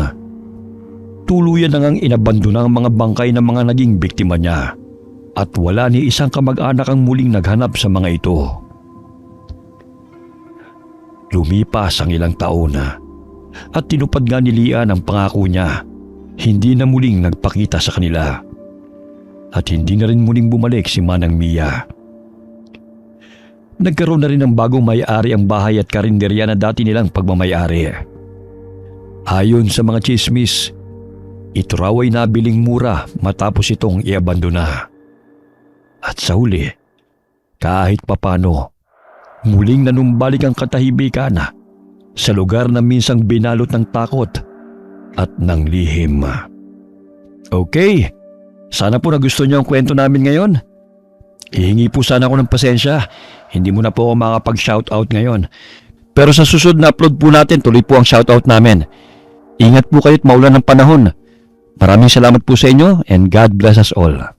S2: Tuluyan na ngang inabandona ang mga bangkay ng mga naging biktima niya at wala ni isang kamag-anak ang muling naghanap sa mga ito. Lumipas ang ilang taon at tinupad nga ni Lian ang pangako niya. Hindi na muling nagpakita sa kanila at hindi na rin muling bumalik si Manang Mia. Nagkaroon na rin ng bagong may-ari ang bahay at karinderya na dati nilang pagmamay-ari. Ayon sa mga chismis, ito raw ay nabiling mura matapos itong iabandona. At sa huli, kahit papano, muling nanumbalik ang katahimikan sa lugar na minsang binalot ng takot at ng lihim. Okay, sana po nagustuhan niyo ang kwento namin ngayon. Hihingi po sana ako ng pasensya. Hindi mo na po ako makapag-shoutout ngayon. Pero sa susunod na upload po natin, tuloy po ang shoutout namin. Ingat po kayo at maulan ng panahon. Maraming salamat po sa inyo and God bless us all.